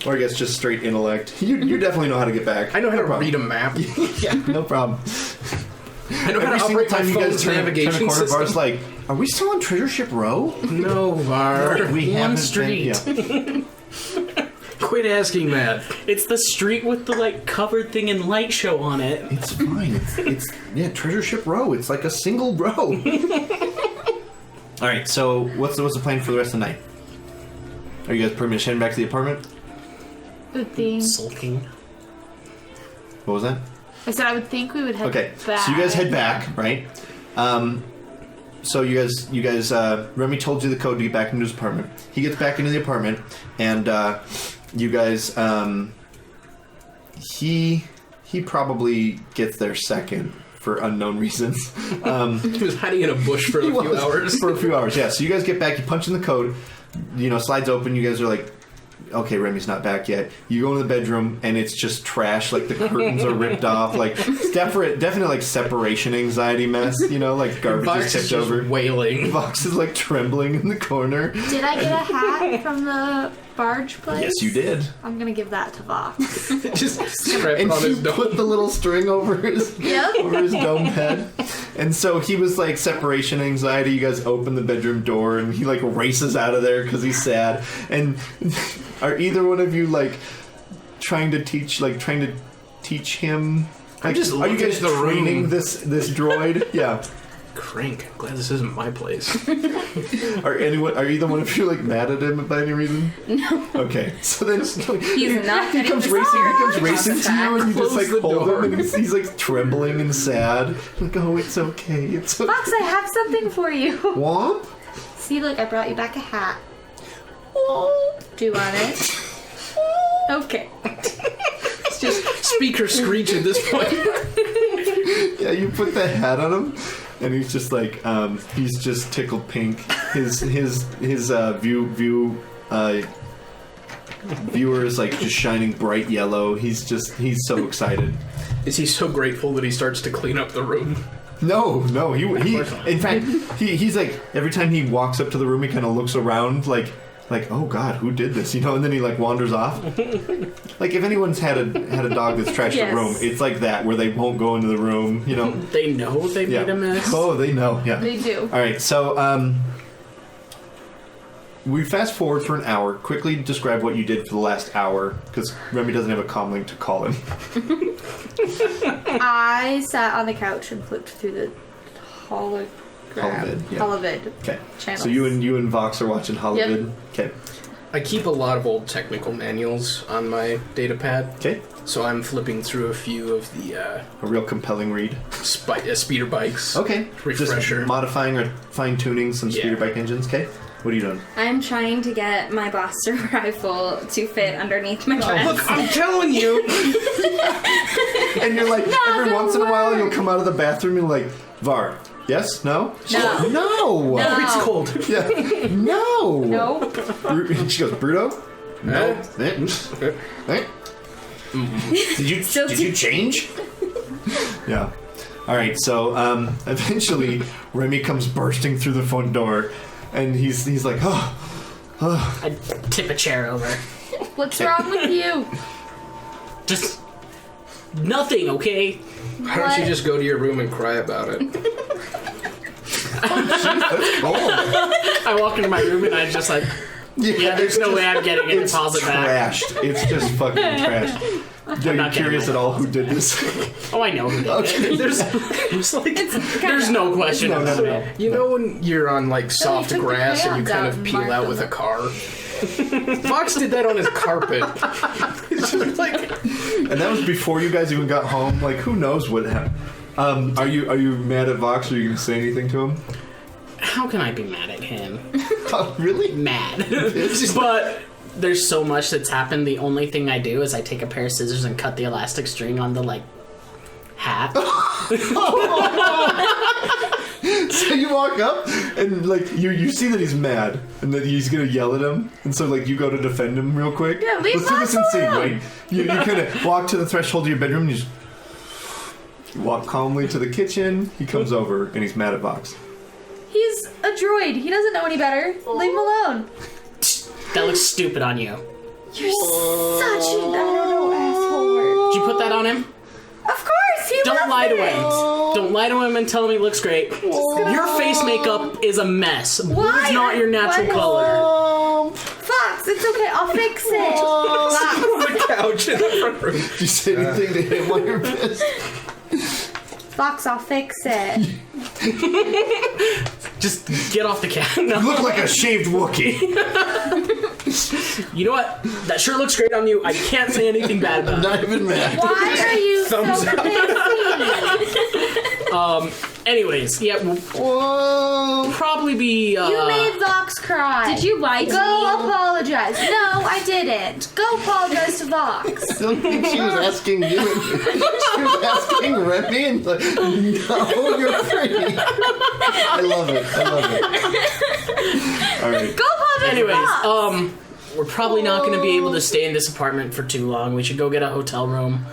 Or I guess just straight intellect. You definitely know how to get back. I know how No to problem. read a map. Yeah, no problem. I know how Every to single operate my time you guys phone's turn a navigation corner, Var's system. like, are we still on Treasure Ship Row? No, Var. We One haven't street. Been, yeah. Quit asking that. It's the street with the like covered thing and light show on it. It's fine. It's Treasure Ship Row. It's like a single row. All right. So what's the plan for the rest of the night? Are you guys pretty much heading back to the apartment? Good thing. Sulking. What was that? I said I would think we would head Okay. back. So you guys head back, right? So you guys, Remy told you the code to get back into his apartment. He gets back into the apartment, and you guys, he probably gets there second for unknown reasons. He was hiding in a bush for a few hours. For a few hours, yeah. So you guys get back, you punch in the code, slides open, you guys are like, okay, Remy's not back yet. You go into the bedroom, and it's just trash. Like, the curtains are ripped off. Like, definitely like separation anxiety mess, like garbage Vox is is tipped just over. wailing. Vox is like trembling in the corner. Did I get a hat from the barge place? Yes, you did. I'm gonna give that to Vox. Just strap it And on you his dome. put the little string over his dome head. And so he was like separation anxiety. You guys open the bedroom door, and he like races out of there because he's sad. And are either one of you like trying to teach him? I'm just are you looking guys at the training room. this droid? Yeah. Crank. I'm glad this isn't my place. Are either one of you like mad at him by any reason? No. Okay. So then He's not he getting comes the racing to you, and you just like Close the hold door. him, and he's like trembling and sad. Like, oh, it's okay. It's okay. Vox, I have something for you. Womp. See, look, I brought you back a hat. Do you want it? Okay. It's just speaker screech at this point. Yeah, you put the hat on him, and he's just like, he's just tickled pink. His viewer is like just shining bright yellow. He's so excited. Is he so grateful that he starts to clean up the room? No, he in fact, he's like, every time he walks up to the room, he kind of looks around like, oh God, who did this? And then he like wanders off. Like, if anyone's had a dog that's trashed Yes. the room, it's like that, where they won't go into the room. They know they Yeah. made a mess. Oh, they know. Yeah. They do. All right, so we fast forward for an hour. Quickly describe what you did for the last hour, because Remy doesn't have a comm link to call him. I sat on the couch and flipped through the holovid. Holovid, yeah. Holovid Okay. channels. So you and Vox are watching Holovid. Okay. I keep a lot of old technical manuals on my data pad. Okay. So I'm flipping through a few of the A real compelling read. speeder bikes. Okay. Refresher. Just modifying or fine-tuning some speeder bike engines. Okay. What are you doing? I'm trying to get my blaster rifle to fit underneath my dress. Look, I'm telling you. And you're like, every once in a while, you'll come out of the bathroom and you're like, Var, yes? No? No. No! No. It's cold. Yeah. No! Nope. She goes, Bruto? No. Did you change? Yeah. All right. So eventually, Remy comes bursting through the front door, and he's like, oh. I tip a chair over. What's wrong with you? Just nothing, okay? Why don't you just go to your room and cry about it? I walk into my room and I'm just like, yeah, there's no way I'm getting a deposit back. Trashed. It's just fucking trashed. Are you not curious getting at all who did this? Oh, I know who did Okay. it. There's no question. No. You know when you're on like soft took the grass and you crayons kind out of and peel marked out them. with a car? Fox did that on his carpet. It's just like, And that was before you guys even got home. Like, who knows what happened? Are you mad at Vox? Are you gonna say anything to him? How can I be mad at him? Oh, really? Mad. But there's so much that's happened. The only thing I do is I take a pair of scissors and cut the elastic string on the, like, hat. So you walk up and like you see that he's mad and that he's gonna yell at him, and so like you go to defend him real quick. Yeah, leave Let's do this in Vox scene. alone. Right? You kind of walk to the threshold of your bedroom and you just walk calmly to the kitchen. He comes over and he's mad at Vox. He's a droid. He doesn't know any better. Leave him alone. That looks stupid on you. You're such an I don't know asshole word. Did you put that on him? Of course, he Don't loves lie to it. him. Don't lie to him and tell him he looks great. Your face makeup is a mess. Blue Why? is not your natural Why? color. Fox, it's okay. I'll fix it. Fox. on the couch in the front room. Did you say anything to him while you're pissed? Fox, I'll fix it. Just get off the cat. No. You look like a shaved Wookiee. You know what? That sure looks great on you. I can't say anything bad about it. Not even mad. Why are you so Thumbs up. pissy? Anyways, yeah, we'll probably be. You made Vox cry. Did you lie to Go me? apologize. No, I didn't. Go apologize to Vox. I don't think she was asking you. She was asking Remy and like, no, you're pretty. I love it. All right. Go apologize Anyways, to Vox. we're probably not going to be able to stay in this apartment for too long. We should go get a hotel room.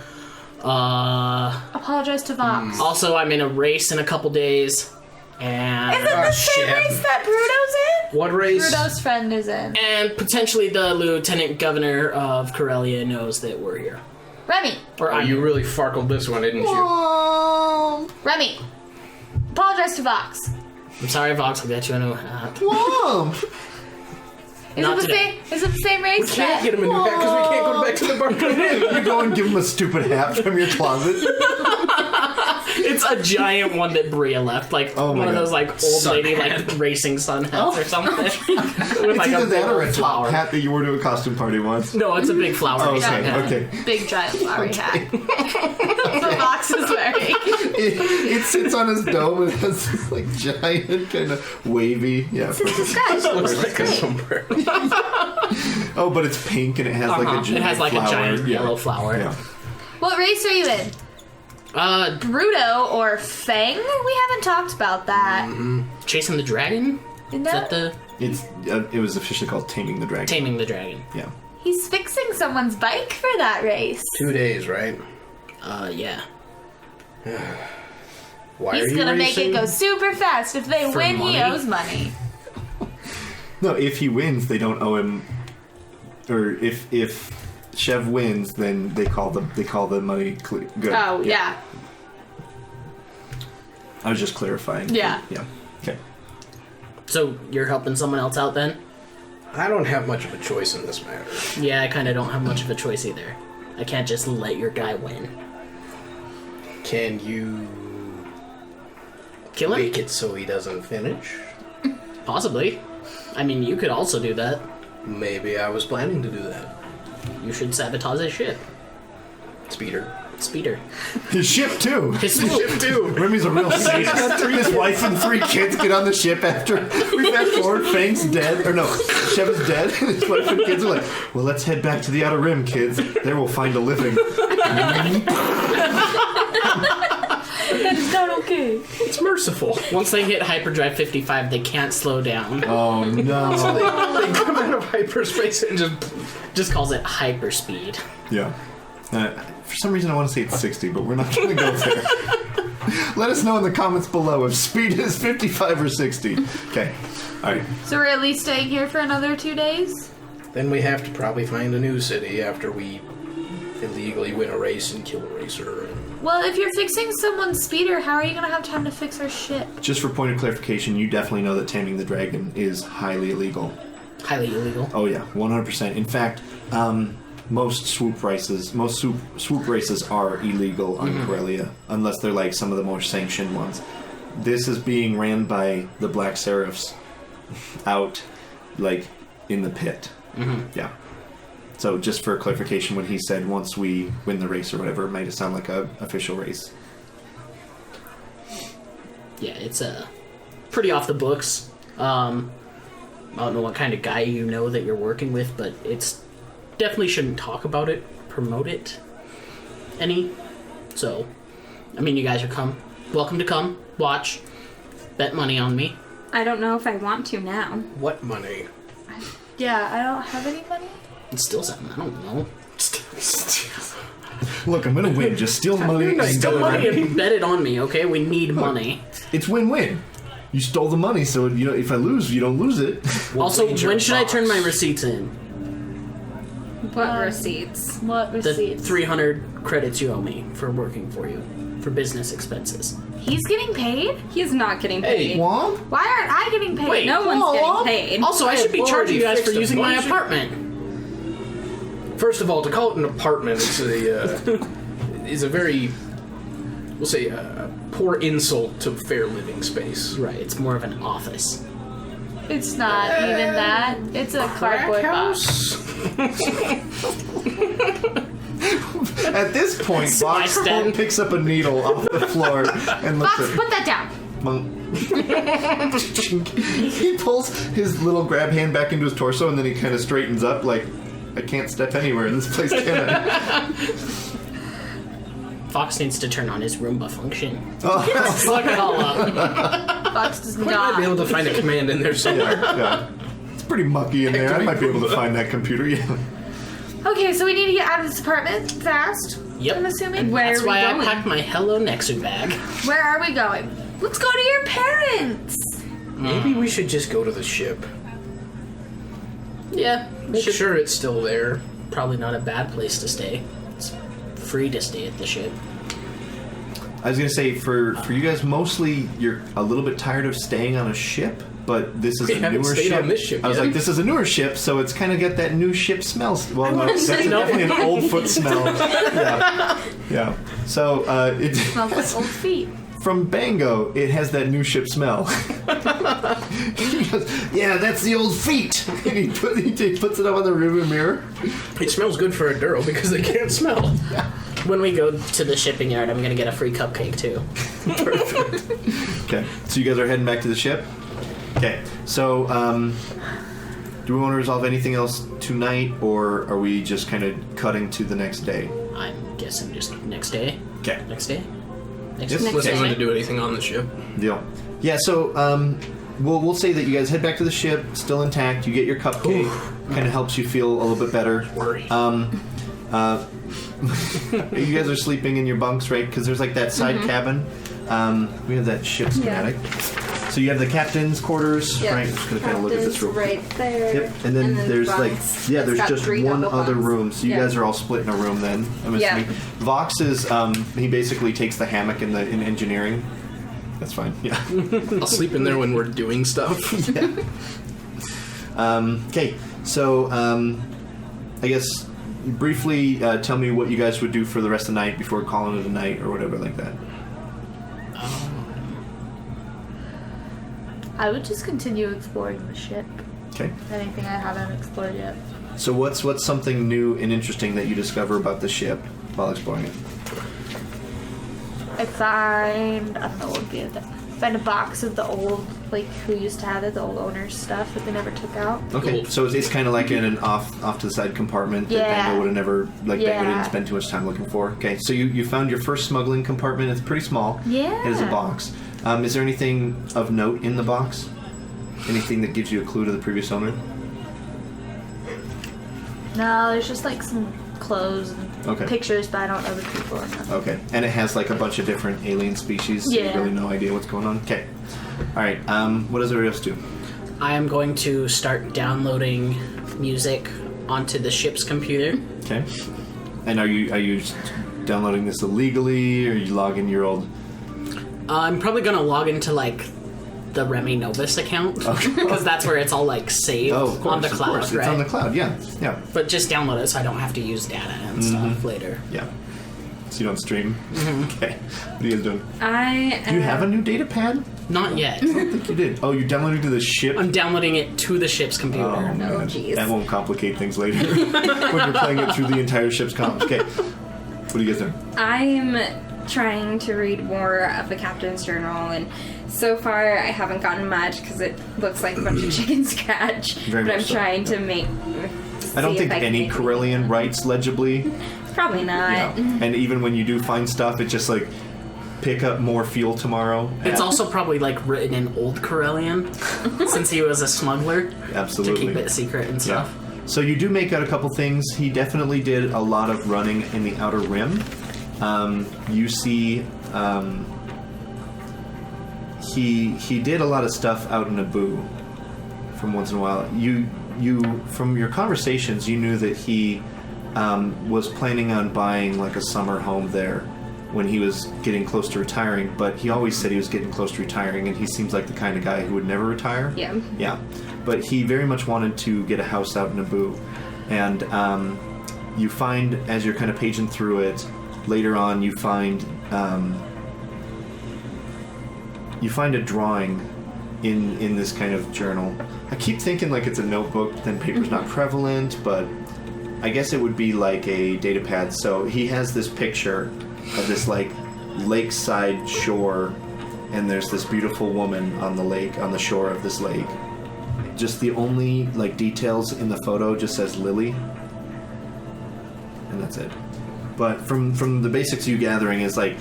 Apologize to Vox. Also, I'm in a race in a couple days, and Is it the same shit. race that Bruto's in? What race? Bruto's friend is in. and potentially the lieutenant governor of Corellia knows that we're here. Remy. Or Oh, I'm you really farkled this one, didn't you? Remy. Apologize to Vox. I'm sorry, Vox. I'll get you a new hat. Mom. Not today. Is it the same race? Can't get him a new hat because we can't go back to the bar. You go and give him a stupid hat from your closet. It's a giant one that Bria left, like Oh my one of God. those like old Sun lady hat. like racing sun hats or something. With It's like either big that or a top flower. hat that you wore to a costume party once. No, it's a big flower. Oh, racing okay, hat. okay. Big giant flowery hat. That's what Vox is wearing. It sits on his dome and has this like giant kind of wavy. Yeah. It's disguise. Looks It's like a great. sombrero. Oh, but it's pink and it has like a giant It has like flower. a giant Yeah. yellow flower. Yeah. What race are you in? Bruto or Fang? We haven't talked about that. Chasing the dragon? You Is know? that the It was officially called Taming the Dragon. Taming the Dragon? Yeah. He's fixing someone's bike for that race. 2 days, right? Yeah. Why He's are you gonna make racing? it go super fast. If they For win, he money? owes money. No, if he wins, they don't owe him. Or if Chev wins, then they call the money good. Oh, yeah. I was just clarifying. Yeah. Yeah. Okay. So you're helping someone else out then? I don't have much of a choice in this matter. Yeah, I kind of don't have much of a choice either. I can't just let your guy win. Can you Kill him? make it so he doesn't finish? Possibly. I mean, you could also do that. Maybe I was planning to do that. You should sabotage his ship. Speeder. Speeder. His ship too. His ship too. Remy's a real sadist. His wife and 3 kids get on the ship after we fast forward. Fang's dead, or no, Chev is dead. And his wife and kids are like, "Well, let's head back to the Outer Rim, kids. There we'll find a living." That's not okay. It's merciful. Once they hit hyperdrive 55, they can't slow down. Oh no. They come out of hyperspace and Just calls it hyperspeed. Yeah. For some reason, I want to say it's 60, but we're not going to go there. Let us know in the comments below if speed is 55 or 60. Okay. All right. So we're at least staying here for another 2 days? Then we have to probably find a new city after we illegally win a race and kill a racer. And... Well, if you're fixing someone's speeder, how are you going to have time to fix our ship? Just for point of clarification, you definitely know that taming the dragon is highly illegal. Highly illegal. Oh yeah, 100%. In fact, most swoop races are illegal on Corellia, unless they're like some of the more sanctioned ones. This is being ran by the Black Seraphs out, like, in the pit. Yeah. So just for clarification, when he said once we win the race or whatever, it might sound like a official race. Yeah, it's pretty off the books. I don't know what kind of guy you know that you're working with, but it's definitely shouldn't talk about it, promote it any. So, I mean, you guys are welcome to come, watch, bet money on me. I don't know if I want to now. What money? Yeah, I don't have any money. It's still something, I don't know. Look, I'm gonna win. Just steal money. Still money and bet it on me, okay? We need money. It's win-win. You stole the money, so you know if I lose, you don't lose it. Also, when should I turn my receipts in? What receipts? What The receipts? 300 credits you owe me for working for you, for business expenses. He's getting paid? He's not getting paid. Womp? Why aren't I getting paid? Wait, No one's getting paid. Also, I should be charging you guys for fixed using it. my Why should- apartment. First of all, to call it an apartment is a very, we'll say, poor insult to fair living space. Right, it's more of an office. It's not even that. It's a cardboard box. At this point, Vox stand. picks up a needle off the floor and looks Box, at put that down. He pulls his little grab hand back into his torso and then he kind of straightens up like, I can't step anywhere in this place, can I? Fox needs to turn on his Roomba function. Oh, Look it all up. Box does I might not. be able to find a command in there somewhere. yeah. It's pretty mucky in there. I might be able to find that computer, yeah. Okay, so we need to get out of this apartment fast. Yep. I'm assuming. Where That's are we why going? I packed my Hello Nexu bag. Where are we going? Let's go to your parents. Maybe we should just go to the ship. Yeah, Make sure it's still there. probably not a bad place to stay. It's free to stay at the ship. I was gonna say for you guys, mostly you're a little bit tired of staying on a ship, but this is We a haven't newer stayed ship. on this ship I was yet. like, this is a newer ship, so it's kind of got that new ship smell. Well, no, that's say no. definitely an old foot smell. Yeah. So it Smells like old feet. from Bango, it has that new ship smell. He goes, yeah, that's the old feet. And he puts it up on the rearview mirror. It smells good for a Duro because they can't smell. When we go to the shipping yard, I'm gonna get a free cupcake too. Okay, so you guys are heading back to the ship? Okay, so do we want to resolve anything else tonight, or are we just kind of cutting to the next day? I'm guessing just next day. Okay. Next day? Yes. Unless day. they want to do anything on the ship. Deal. Yeah, so we'll say that you guys head back to the ship, still intact. You get your cupcake, kind of helps you feel a little bit better. Worry. You guys are sleeping in your bunks, right? Because there's like that side cabin. We have that ship schematic. So you have the captain's quarters, Yep. right? I'm just gonna kind of look at this real quick. right there. Yep, and then there's bunks. like, yeah, It's there's got just 3 one double other bunks. room. So you Yeah. guys are all split in a room then, I'm Yeah. assuming. Vox is, he basically takes the hammock in engineering. That's fine, yeah. I'll sleep in there when we're doing stuff. Okay, so I guess briefly tell me what you guys would do for the rest of the night before calling it a night or whatever like that. I would just continue exploring the ship. Okay. Anything I haven't explored yet. So what's something new and interesting that you discover about the ship while exploring it? I find, I don't know what would be it. Find a box of the old, like, who used to have it, the old owner's stuff that they never took out. Okay, so it's kind of like in an off to the side compartment that Yeah. Dego would have never, like, Dego Yeah. didn't spend too much time looking for. Okay, so you found your first smuggling compartment. It's pretty small. Yeah. It is a box. Is there anything of note in the box? Anything that gives you a clue to the previous owner? No, there's just, like, some clothes and Okay. pictures, but I don't know the people or nothing. Okay, and it has like a bunch of different alien species. So you Yeah. really no idea what's going on. Okay, all right. What does everybody else do? I am going to start downloading music onto the ship's computer. Okay, and are you downloading this illegally, or you log in your old? I'm probably gonna log into like the Remy Novus account because that's where it's all like saved Of course, on the of cloud, course. right? It's on the cloud. Yeah, yeah, But just download it so I don't have to use data and stuff later. yeah. So you don't stream. Okay. What are you guys doing? I Do you have a new data pad? Not yet. I don't think you did. Oh, you downloaded to the ship. I'm downloading it to the ship's computer. Oh, man. jeez. That won't complicate things later when you're playing it through the entire ship's comms. Okay. What are you guys doing? I'm trying to read more of the captain's journal, and so far I haven't gotten much because it looks like a bunch of chicken scratch. Very but I'm much so, trying to make. I don't see think if can any make Corellian writes legibly. Probably not. Yeah. And even when you do find stuff, it's just like pick up more fuel tomorrow. It's also probably like written in Old Corellian since he was a smuggler absolutely to keep it secret and yeah. stuff. So you do make out a couple things. He definitely did a lot of running in the Outer Rim. You see, he did a lot of stuff out in Naboo. From once in a while, you from your conversations, you knew that he was planning on buying like a summer home there when he was getting close to retiring. But he always said he was getting close to retiring, and he seems like the kind of guy who would never retire. Yeah. Yeah, but he very much wanted to get a house out in Naboo, and you find as you're kind of paging through it. Later on, you find a drawing in this kind of journal. I keep thinking like it's a notebook, then paper's not prevalent, but I guess it would be like a data pad. So he has this picture of this like lakeside shore, and there's this beautiful woman on the lake, on the shore of this lake. Just the only like details in the photo just says Lily, and that's it. But from the basics you gathering is like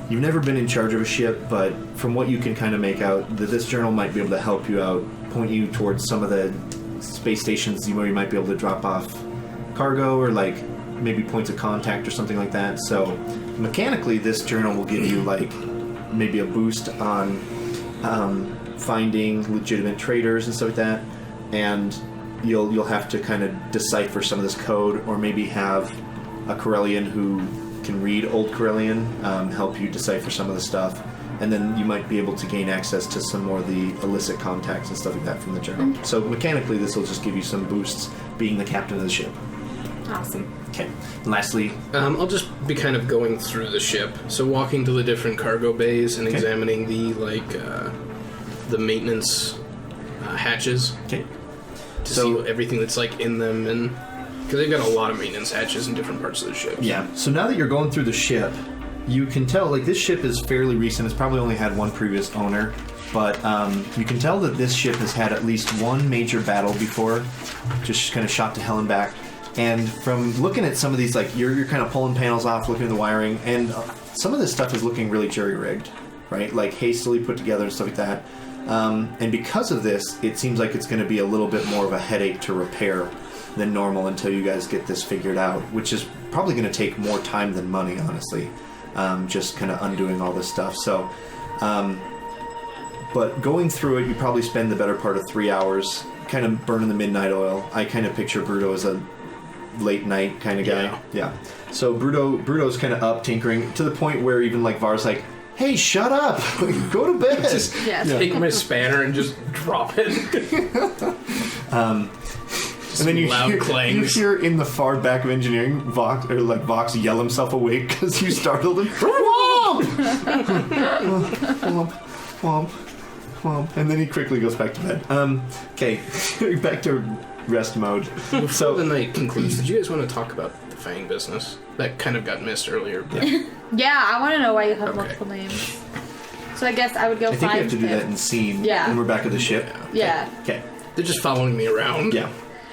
you've never been in charge of a ship, but from what you can kind of make out, that this journal might be able to help you out, point you towards some of the space stations where you might be able to drop off cargo or like maybe points of contact or something like that. So mechanically, this journal will give you like maybe a boost on finding legitimate traders and stuff like that, and you'll have to kind of decipher some of this code, or maybe have a Corellian who can read Old Corellian help you decipher some of the stuff, and then you might be able to gain access to some more of the illicit contacts and stuff like that from the journal. So mechanically, this will just give you some boosts being the captain of the ship. Awesome. Okay. And lastly, I'll just be kind of going through the ship, so walking to the different cargo bays and examining the maintenance hatches okay. to see everything that's like in them, and because they've got a lot of maintenance hatches in different parts of the ship. Yeah. So now that you're going through the ship, you can tell like this ship is fairly recent. It's probably only had one previous owner, but you can tell that this ship has had at least one major battle before, just kind of shot to hell and back. And from looking at some of these, like you're kind of pulling panels off, looking at the wiring, and some of this stuff is looking really jury-rigged, right? Like hastily put together and stuff like that. And because of this, it seems like it's going to be a little bit more of a headache to repair than normal until you guys get this figured out, which is probably going to take more time than money, honestly. Just kind of undoing all this stuff. So, but going through it, you probably spend the better part of 3 hours kind of burning the midnight oil. I kind of picture Bruto as a late night kind of guy. Yeah. So Bruto's kind of up tinkering to the point where even like Var's like, hey, shut up! Go to bed! Just take my spanner and just drop it. And then you loud clangs. You hear in the far back of engineering, Vox yell himself awake because you startled him. Womp! Womp. Womp. womp. And then he quickly goes back to bed. Okay, back to rest mode. So the night concludes. Did you guys want to talk about the Fang business? That kind of got missed earlier. But Yeah, I want to know why you have Okay. multiple names. So I guess I would go I think we have find to do him. that in scene. Yeah. When we're back at the ship. Yeah. Okay. they're just following me around. Yeah.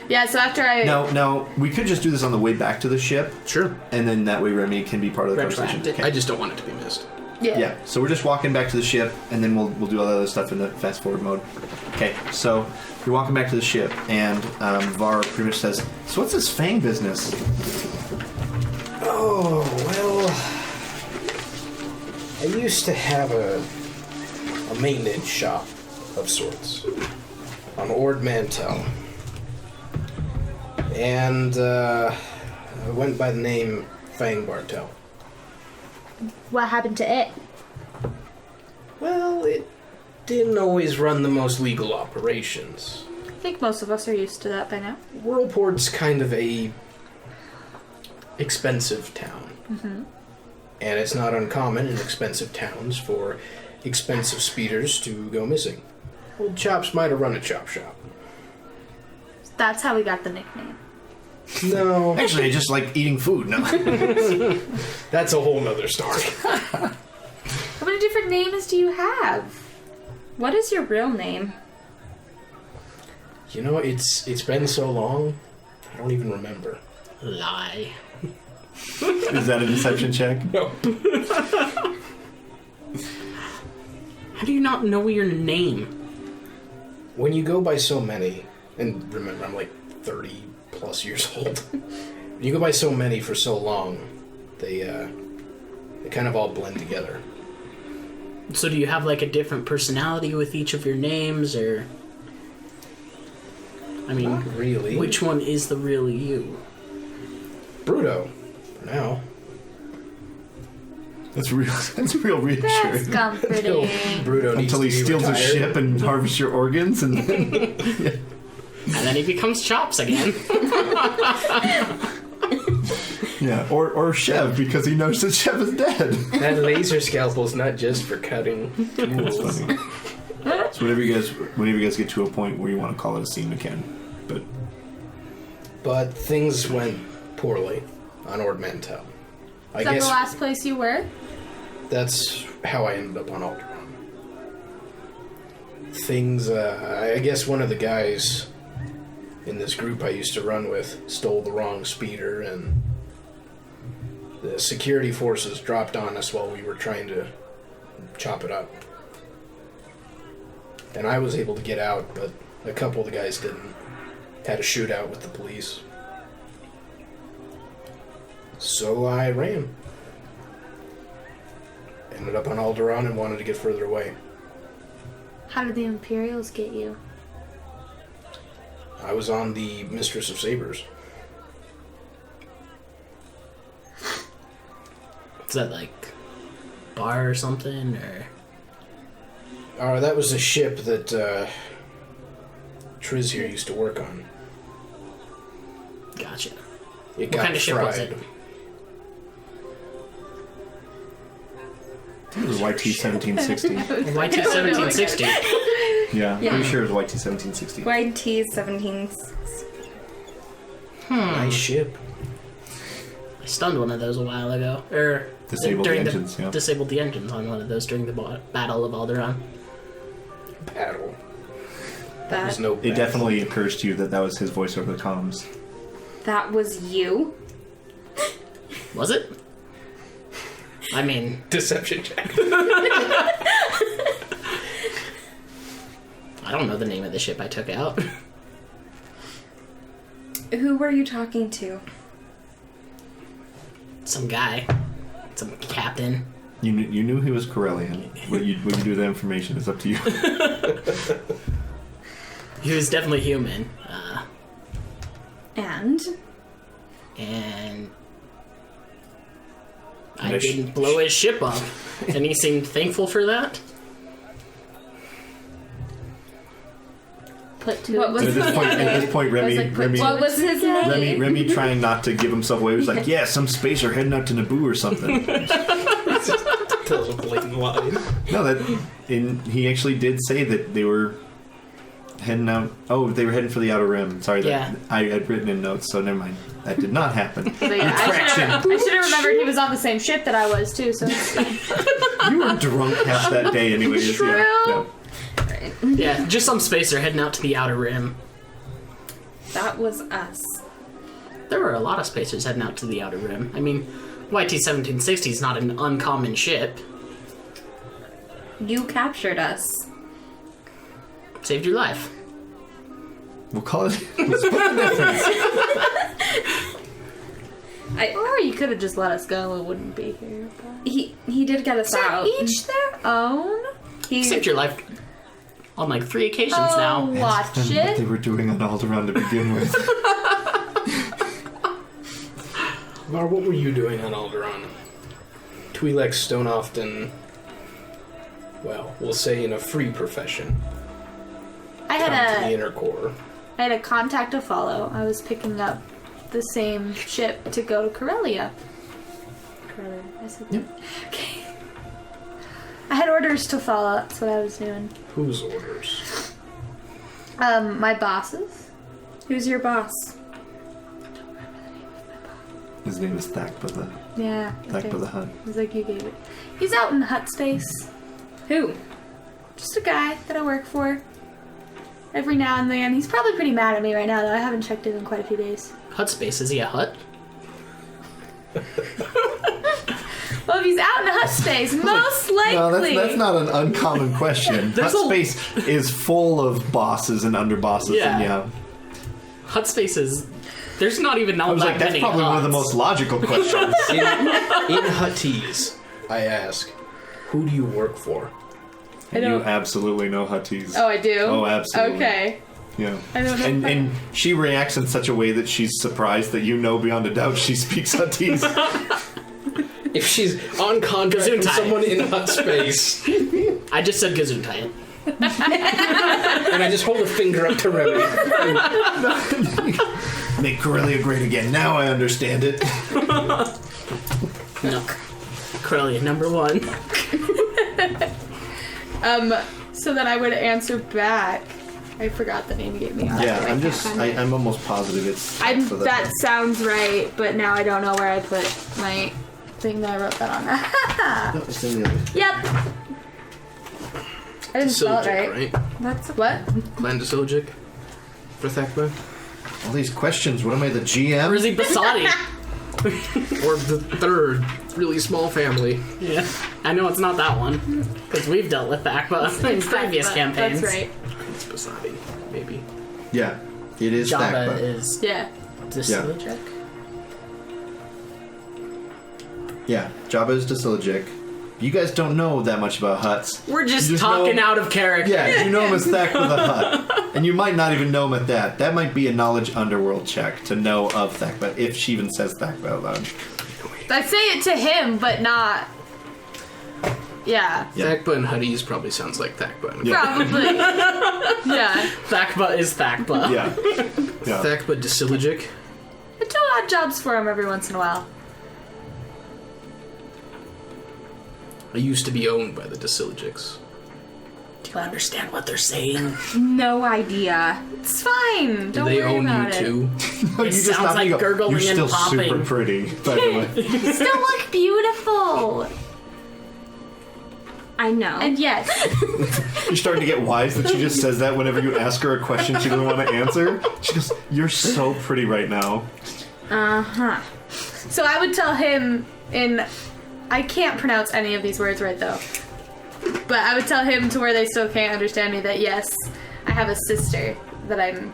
Yeah, so after I... No, we could just do this on the way back to the ship, Sure. and then that way Remy can be part of the conversation. Retroactive. I just don't want it to be missed. Yeah, so we're just walking back to the ship, and then we'll do all the other stuff in the fast forward mode. Okay, so you're walking back to the ship, and Var pretty much says, "So what's this Fang business?" Oh, well, I used to have a maintenance shop of sorts on Ord Mantell. And I went by the name Fang Bartel. What happened to it? Well, it didn't always run the most legal operations. I think most of us are used to that by now. Whirlport's kind of a expensive town. Mm-hmm. And it's not uncommon in expensive towns for expensive speeders to go missing. Old Chops might have run a chop shop. That's how we got the nickname. No, Actually, I just like eating food. No. that's a whole nother story. How many different names do you have? What is your real name? You know, it's been so long, I don't even remember. Lie. Is that a deception check? No. How do you not know your name? When you go by so many, and remember, I'm like 30 plus years old. When you go by so many for so long, they kind of all blend together. So do you have like a different personality with each of your names, or... I mean, Not really. which one is the real you? Bruto, for now. That's real. That's real That's reassuring. comforting. Bruto needs Until to he be steals a retired. ship and harvests your organs, and then And then he becomes Chops again. yeah, or Chev because he knows that Chev is dead. That laser scalpel's not just for cutting tools. So whenever you guys get to a point where you want to call it a scene, we can. But things went poorly on Ord Mantell. I Is that guess the last place you were? that's how I ended up on Alderaan. Things, I guess one of the guys in this group I used to run with stole the wrong speeder, and the security forces dropped on us while we were trying to chop it up. And I was able to get out, but a couple of the guys didn't. Had a shootout with the police. So I ran. Ended up on Alderaan and wanted to get further away. How did the Imperials get you? I was on the Mistress of Sabers. Is that like bar or something, or... That was a ship that Triz here used to work on. Gotcha. It What got kind of ship fried. was it? It was YT 1760. YT 1760. Yeah, Yeah. pretty sure it was YT 1760. YT 17. Nice ship. I stunned one of those a while ago. Disabled the during engines, yeah. Disabled the engines on one of those during the Battle of Alderaan. Battle. There That, was no It definitely occurs to you that that was his voice over the comms. that was you? Was it? I mean, deception check. I don't know the name of the ship I took out. Who were you talking to? Some guy. Some captain. You knew he was Corellian. What you do with that information is up to you. He was definitely human. And? And I And I didn't blow his ship up. And he seemed thankful for that. Put two. What was And at this point, Remy, like, Remy, What was his name? Remy trying not to give himself away was like, yeah, some spacer heading out to Naboo or something. Tells a blatant lie. No, he actually did say that they were heading out. Oh, they were heading for the Outer Rim. Sorry, Yeah. I had written in notes, so never mind. That did not happen. So, yeah, I should have remembered he was on the same ship that I was too. So it's fine. You were drunk half that day, anyways. True. Yeah. Yeah, just some spacer heading out to the Outer Rim. That was us. There were a lot of spacers heading out to the Outer Rim. I mean, YT-1760 is not an uncommon ship. You captured us. Saved your life. We'll call it. We'll split the difference. Or you could have just let us go. We wouldn't be here. But... He did get us out. Each their own. He saved your life on like 3 occasions Oh, now. watch That's what they it. were doing on Alderaan to begin with. Var, what were you doing on Alderaan? Twi'lek Stone often, well, we'll say in a free profession. I Come to the had inner core. a contact to follow. I was picking up the same ship to go to Corellia. Corellia. I said Yep. Okay. I had orders to follow. That's what I was doing. Whose orders? My bosses. Who's your boss? His name is Thakba Yeah. the Hutt. He's like you gave it. He's out in hut space. Who? Just a guy that I work for. Every now and then. He's probably pretty mad at me right now, though. I haven't checked in quite a few days. Hut space, is he a hut? Well, if he's out in hut space, most likely. No, that's not an uncommon question. There's Hut a- space is full of bosses and underbosses, Yeah. and yeah. Hut spaces, there's not even all I was that like, that's many probably one of the huts. most logical questions. In Huttese, I ask, who do you work for? I don't- You absolutely know Huttese. Oh, I do? Oh, absolutely. Okay. Yeah. I don't know. And she reacts in such a way that she's surprised that you know beyond a doubt she speaks Huttese. If she's on contract with Gesundheit. someone in hut space, I just said Gesundheit. and I just hold a finger up to Remy. Make Corellia great again. Now I understand it. No. Corellia, #1. So then I would answer back. I forgot the name you gave me. Yeah, I'm almost positive it's. for the- That sounds right, but now I don't know where I put my thing that I wrote that on. No, it's in the other. Yep. I didn't spell it Disilogic, right. right? That's what? Clan Disilogic for Thakba? All these questions. What am I, the GM? Or is he Basadi? Or the third really small family? Yeah. I know it's not that one. Because we've dealt with Thakba in previous campaigns. That's right. It's Basadi, maybe. Yeah, it is Java Thakba. is Yeah. Disilogic. Yeah, Jabba is Disilogic. You guys don't know that much about Hutts. We're just You just talking know- out of character. Yeah, you know him as Thakba the Hutt. And you might not even know him at that. That might be a knowledge underworld check to know of Thakba, if she even says Thakba out loud. I say it to him, but not. Yeah. Yeah. Thakba and Huttese probably sounds like Thakba. Yeah. Probably. Yeah. Thakba is Thakba. Yeah. Yeah. Thakba Disilogic. I do odd jobs for him every once in a while. I used to be owned by the Disilogics. Do you understand what they're saying? No idea. It's fine. Do Don't they worry own about you it. too? You It just sounds stop and like go, gurgling You're still and popping. super pretty, by the way. You still look beautiful. I know. And yes, You're starting to get wise that she just says that whenever you ask her a question she doesn't want to answer. She goes, "You're so pretty right now." Uh-huh. so I would tell him in. I can't pronounce any of these words right though. But I would tell him to where they still can't understand me that yes, I have a sister that I'm.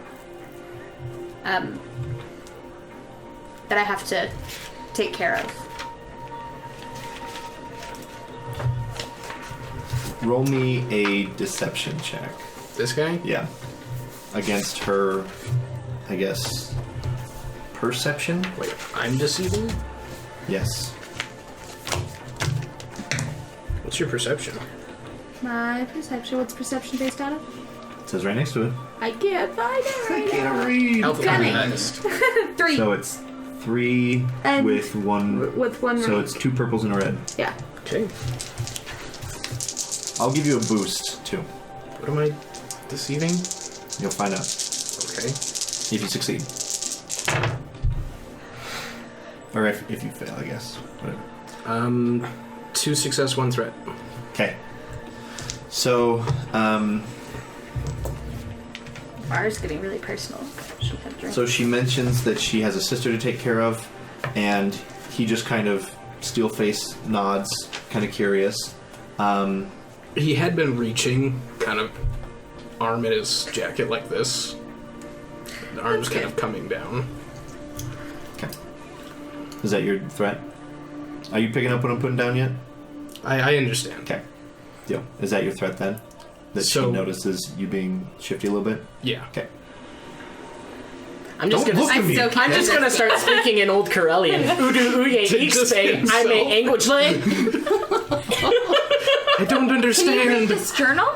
That I have to take care of. Roll me a deception check. This guy? Yeah. Against her, I guess, perception? Wait, I'm deceiving? Yes. What's your perception? My perception. What's perception based out of? It says right next to it. I can't find it right now. read. Health Cunning. highest. 3 So it's 3 And- with 1. with one. So ring. it's 2 purples and a red. Yeah. Okay. I'll give you a boost too. What am I deceiving? You'll find out Okay. if you succeed, or if you fail, I guess. Whatever. 2 success, 1 threat. Okay. So, Bar's getting really personal. She had a drink. so she mentions that she has a sister to take care of, and he just kind of steel face nods, kind of curious. He had been reaching, kind of arm in his jacket like this. The arm's kind of coming down. Okay. Is that your threat? Are you picking up what I'm putting down yet? I understand. Okay. Deal. Is that your threat then? That she So- notices you being shifty a little bit? Yeah. Okay. I'm just gonna. I still can't I'm just gonna start speaking in Old Karelian. Udu uye Just ixpe, himself. I'm a anguage I don't Can you read understand. this journal?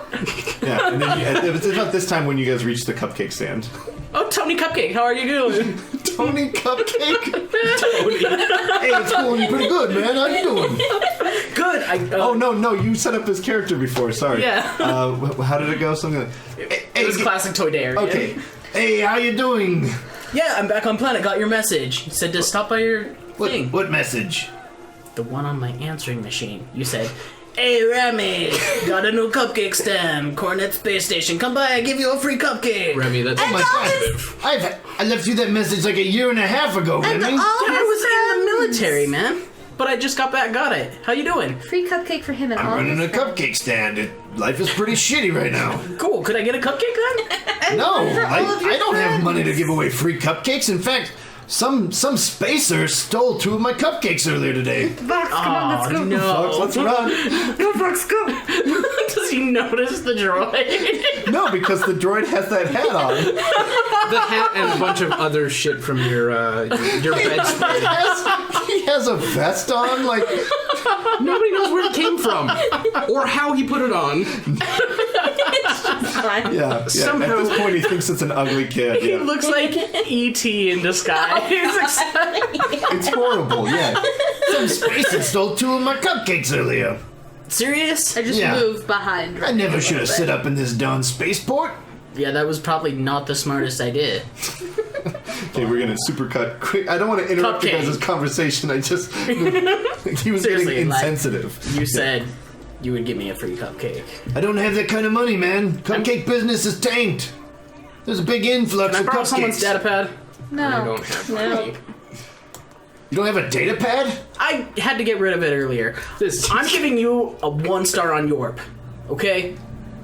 Yeah, and then it's about this time when you guys reach the cupcake stand. Oh, Tony Cupcake, how are you doing? Tony Cupcake? Hey, it's going pretty good, man. How you doing? Good. Oh, no, you set up this character before, sorry. Yeah. How did it go? Something like... It was classic Toy Dare. Okay. Hey, how you doing? Yeah, I'm back on planet. Got your message. You said to stop by your thing. What message? The one on my answering machine. You said, "Hey Remy, got a new cupcake stand. Coronet Space Station. Come by. I give you a free cupcake." Remy, that's Oh my God! I left you that message like a year and a half ago, Remy. I was in the military, man. But I just got back. Got it. How you doing? Free cupcake for him and I'm all running a his friends. cupcake stand. Life is pretty shitty right now. Cool. Could I get a cupcake then? No, for all of your I don't have friends. money to give away free cupcakes. In fact, some spacer stole 2 of my cupcakes earlier today. Fox, come on, let's go. No. Let's run. Go, Fox, go. Does he notice the droid? No, because the droid has that hat on. the hat and a bunch of other shit from your bedspread. He has a vest on, like... Nobody knows where it came from or how he put it on. Yeah, Somehow- at this point he thinks it's an ugly kid. He Yeah. looks like E.T. in disguise. It's horrible, yeah. Some spacer stole 2 of my cupcakes earlier. Serious? I just Yeah. moved behind. I never should have set up in this darn spaceport. Yeah, that was probably not the smartest idea. Okay, we're gonna supercut quick. I don't want to interrupt you Cupcake. guys' conversation. I just... he was Seriously, getting like, insensitive. You said you would give me a free cupcake. I don't have that kind of money, man. Cupcake business is tanked. There's a big influx Can I of borrow cupcakes. someone's data pad? No. I don't have money. You don't have a data pad? I had to get rid of it earlier. I'm giving you a 1-star on Yorp. Okay?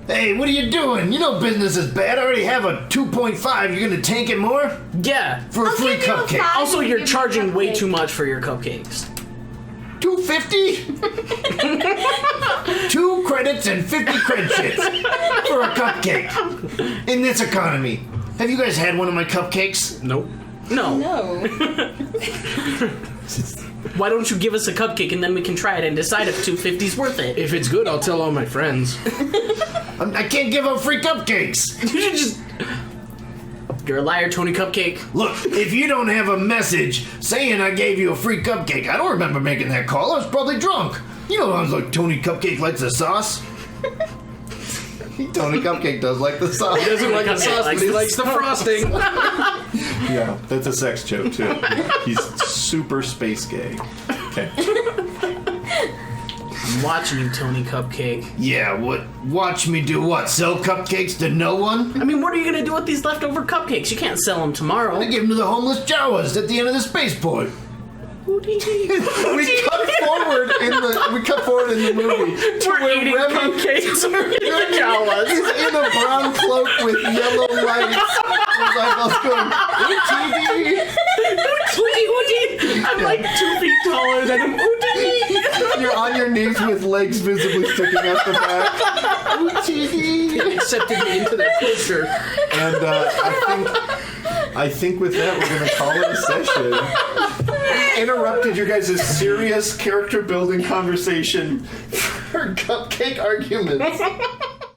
Hey, what are you doing? You know business is bad. I already have a 2.5. You're gonna tank it more? Yeah. For a free give you a cupcake. 5. Also, you're Give me charging way cupcake. too much for your cupcakes. $2.50? 2 credits and 50 credits for a cupcake. In this economy. Have you guys had one of my cupcakes? Nope. No. No. Why don't you give us a cupcake and then we can try it and decide if 250's worth it? If it's good, I'll tell all my friends. I can't give out free cupcakes. You should just... You're a liar, Tony Cupcake. Look, if you don't have a message saying I gave you a free cupcake, I don't remember making that call. I was probably drunk. You know, I was like, Tony Cupcake likes the sauce. Tony Cupcake does like the sauce. He doesn't like the sauce, but he likes the frosting. Yeah, that's a sex joke too. He's super space gay. Okay. I'm watching you, Tony Cupcake. Yeah, what? Watch me do what? Sell cupcakes to no one? I mean, what are you gonna do with these leftover cupcakes? You can't sell them tomorrow. I give them to the homeless Jawas at the end of the spaceport. we cut forward in the movie to We're where eating Remy cupcakes in the Jawas. is in a brown cloak with yellow lights. His eyeballs going, "TV." I'm like 2 feet taller than him. You're on your knees with legs visibly sticking out the back. TV. Accepted me into their culture. And I think with that we're gonna call it a session. Interrupted your guys' serious character building conversation for cupcake arguments.